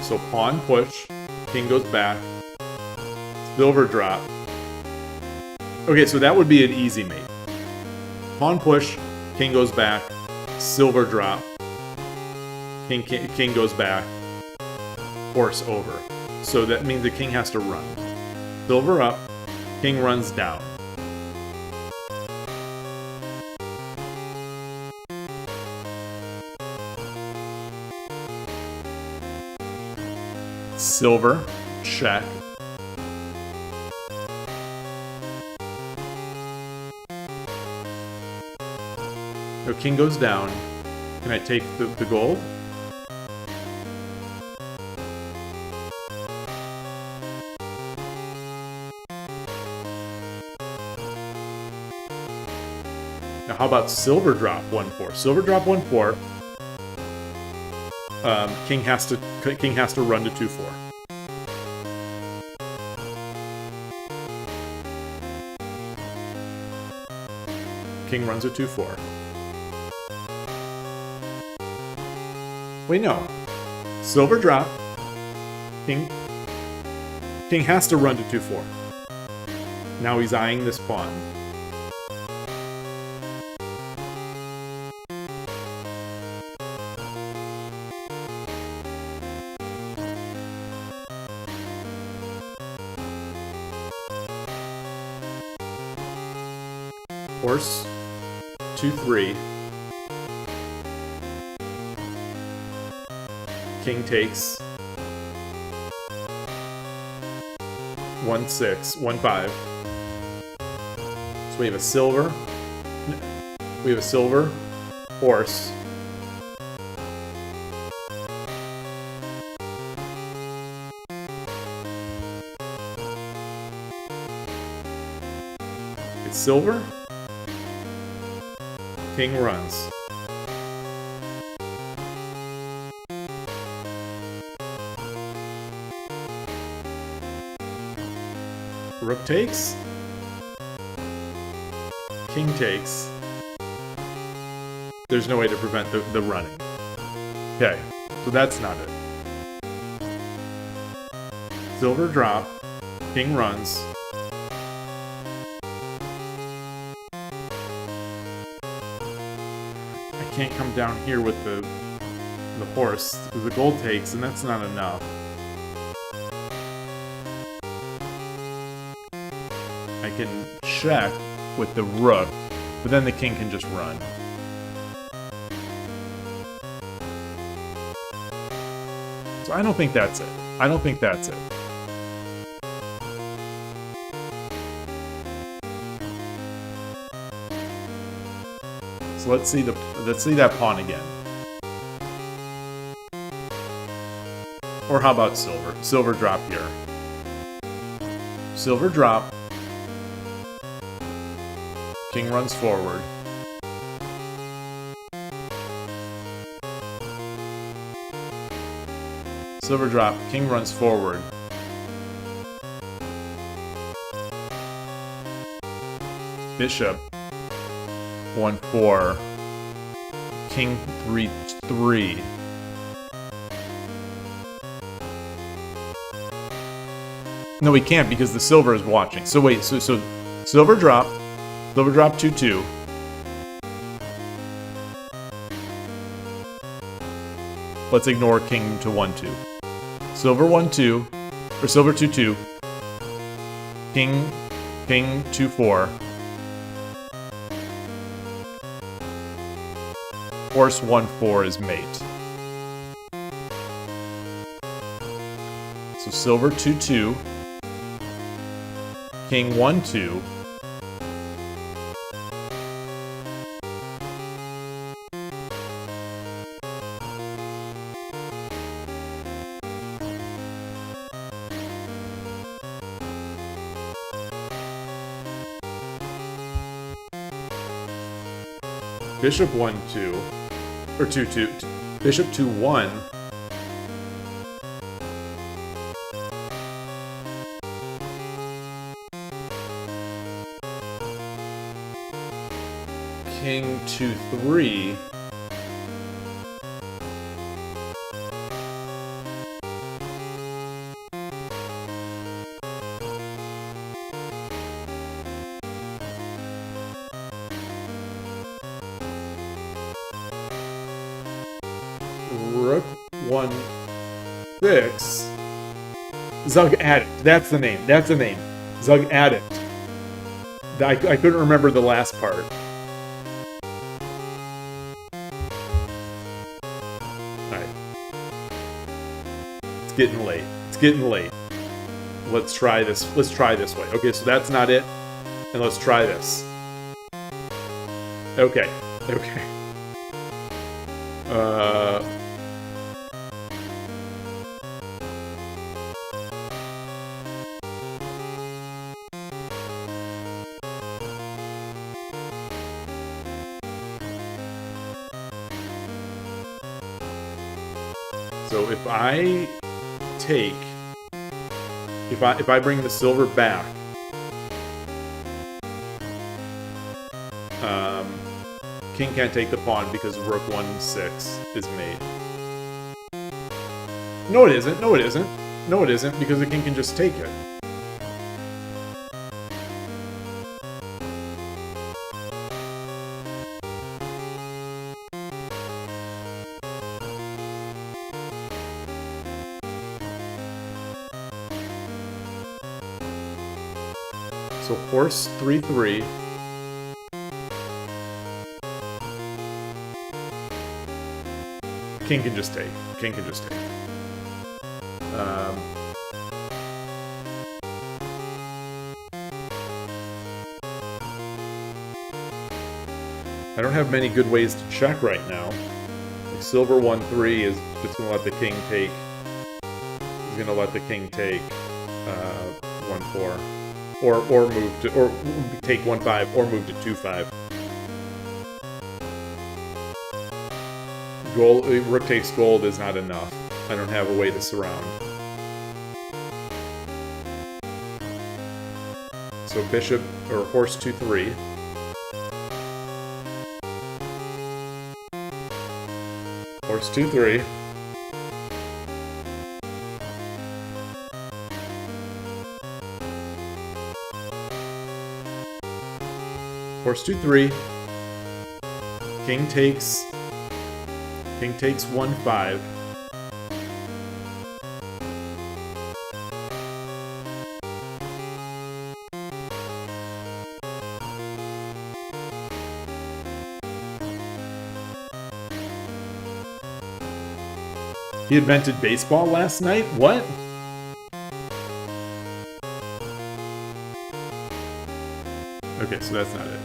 So pawn push, king goes back, silver drop. Okay, so that would be an easy mate. Pawn push, king goes back, silver drop, king goes back, horse over. So that means the king has to run. Silver up, king runs down. Silver, check. No, king goes down. Can I take the gold? Now how about silver drop 1-4? Silver drop 1-4. King has to run to 2-4. King runs a 2-4. Wait, no. Silver drop. King has to run to 2-4. Now he's eyeing this pawn. Horse 2-3. King takes 1-6, 1-5. So we have a silver. We have a silver horse. It's silver. King runs. Rook takes. King takes. There's no way to prevent the running. Okay, so that's not it. Silver drop. King runs. I can't come down here with the horse, because the gold takes, and that's not enough. I can check with the rook, but then the king can just run. So I don't think that's it. I don't think that's it. So let's see that pawn again. Or how about silver? Silver drop here. Silver drop. King runs forward. Silver drop. King runs forward. Bishop 1-4. King 3-3. No, we can't because the silver is watching. So wait, so silver drop. Silver drop 2-2. Let's ignore king to 1-2. Silver 1-2, or silver 2-2. King 2-4. Horse 1-4 is mate. So silver 2-2. King 1-2. Bishop 1-2, or 2-2. Bishop 2-1. king to 3. Rook 1-6. Zug Addict. That's the name. That's the name. Zug Addict. I couldn't remember the last part. Alright. It's getting late. It's getting late. Let's try this. Let's try this way. Okay, so that's not it. And let's try this. Okay. Okay. So if I take, if I bring the silver back, king can't take the pawn because rook 1-6 is mate. No, it isn't. No, it isn't. No, it isn't, because the king can just take it. So horse 3-3. King can just take. King can just take. I don't have many good ways to check right now. Like silver 1-3 is just gonna let the king take. He's gonna let the king take 1-4, or move to, or take 1-5, or move to 2-5. Gold, rook takes gold is not enough. I don't have a way to surround. So bishop, or horse 2-3. Horse 2-3. Horse 2-3. King takes 1-5. He invented baseball last night? What? Okay, so that's not it.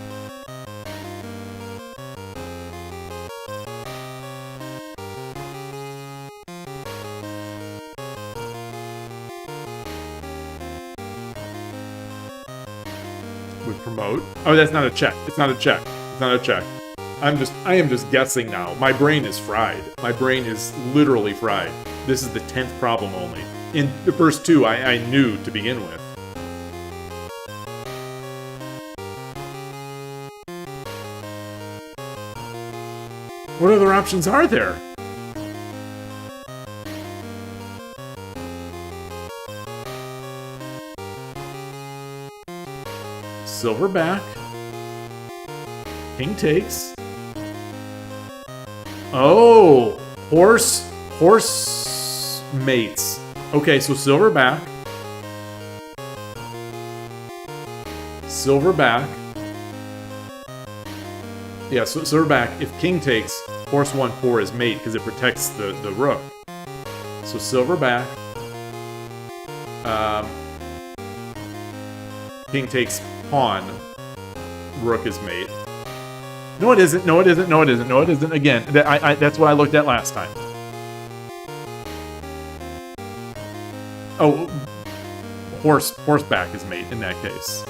We promote. Oh, that's not a check. It's not a check. It's not a check. I am just guessing now. My brain is fried. My brain is literally fried. This is the 10th problem only. In the first two, I knew to begin with. What other options are there? Silver back. King takes. Oh, horse mates. Okay, so silver back. Silver back. Yeah, so silver back. If king takes, horse 1-4 is mate because it protects the rook. So silver back. King takes pawn. Rook is mate. No, it isn't. No, it isn't. No, it isn't. No, it isn't. Again, that's what I looked at last time. Oh, horseback is mate in that case.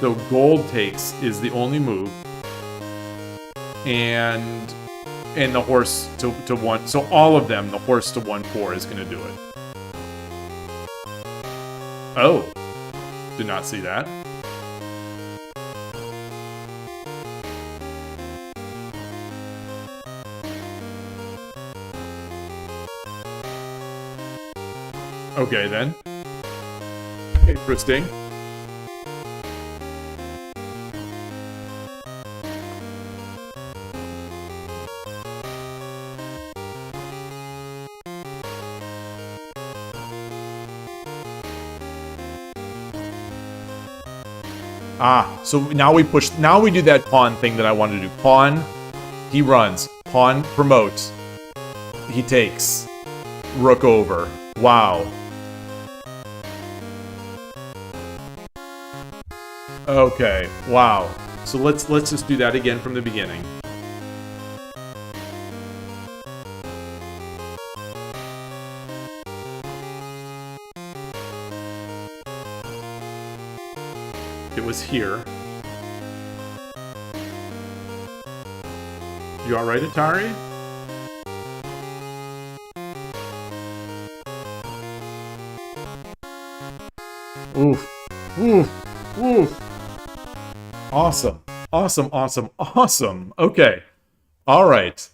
So gold takes is the only move, and the horse to 1. So all of them, the horse to 1-4 is going to do it. Oh, did not see that. Okay, then. Interesting. Ah, so now we push, now we do that pawn thing that I wanted to do. Pawn, he runs. Pawn promotes. He takes. Rook over. Wow. Okay, wow. So let's just do that again from the beginning. It was here. You alright, Atari? Oof. Oof. Oof. Awesome. Awesome, awesome, awesome. Okay. Alright.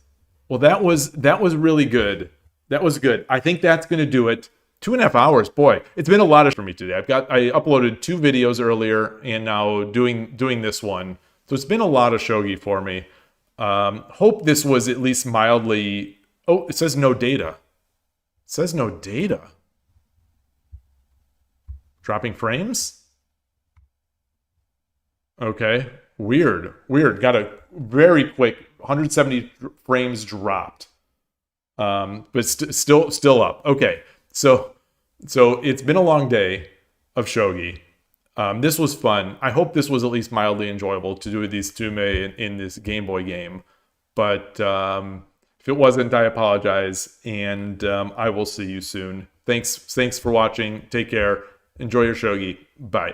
Well, that was really good. That was good. I think that's going to do it. 2.5 hours, boy. It's been a lot for me today. I uploaded 2 videos earlier and now doing this one. So it's been a lot of shogi for me. Hope this was at least mildly... Oh, it says no data. It says no data. Dropping frames? Okay. Weird. Weird. Got a very quick 170 frames dropped. But still up. Okay. So it's been a long day of shogi. This was fun. I hope this was at least mildly enjoyable to do with these tsume in this Game Boy game. But if it wasn't, I apologize. And I will see you soon. Thanks for watching. Take care. Enjoy your shogi. Bye.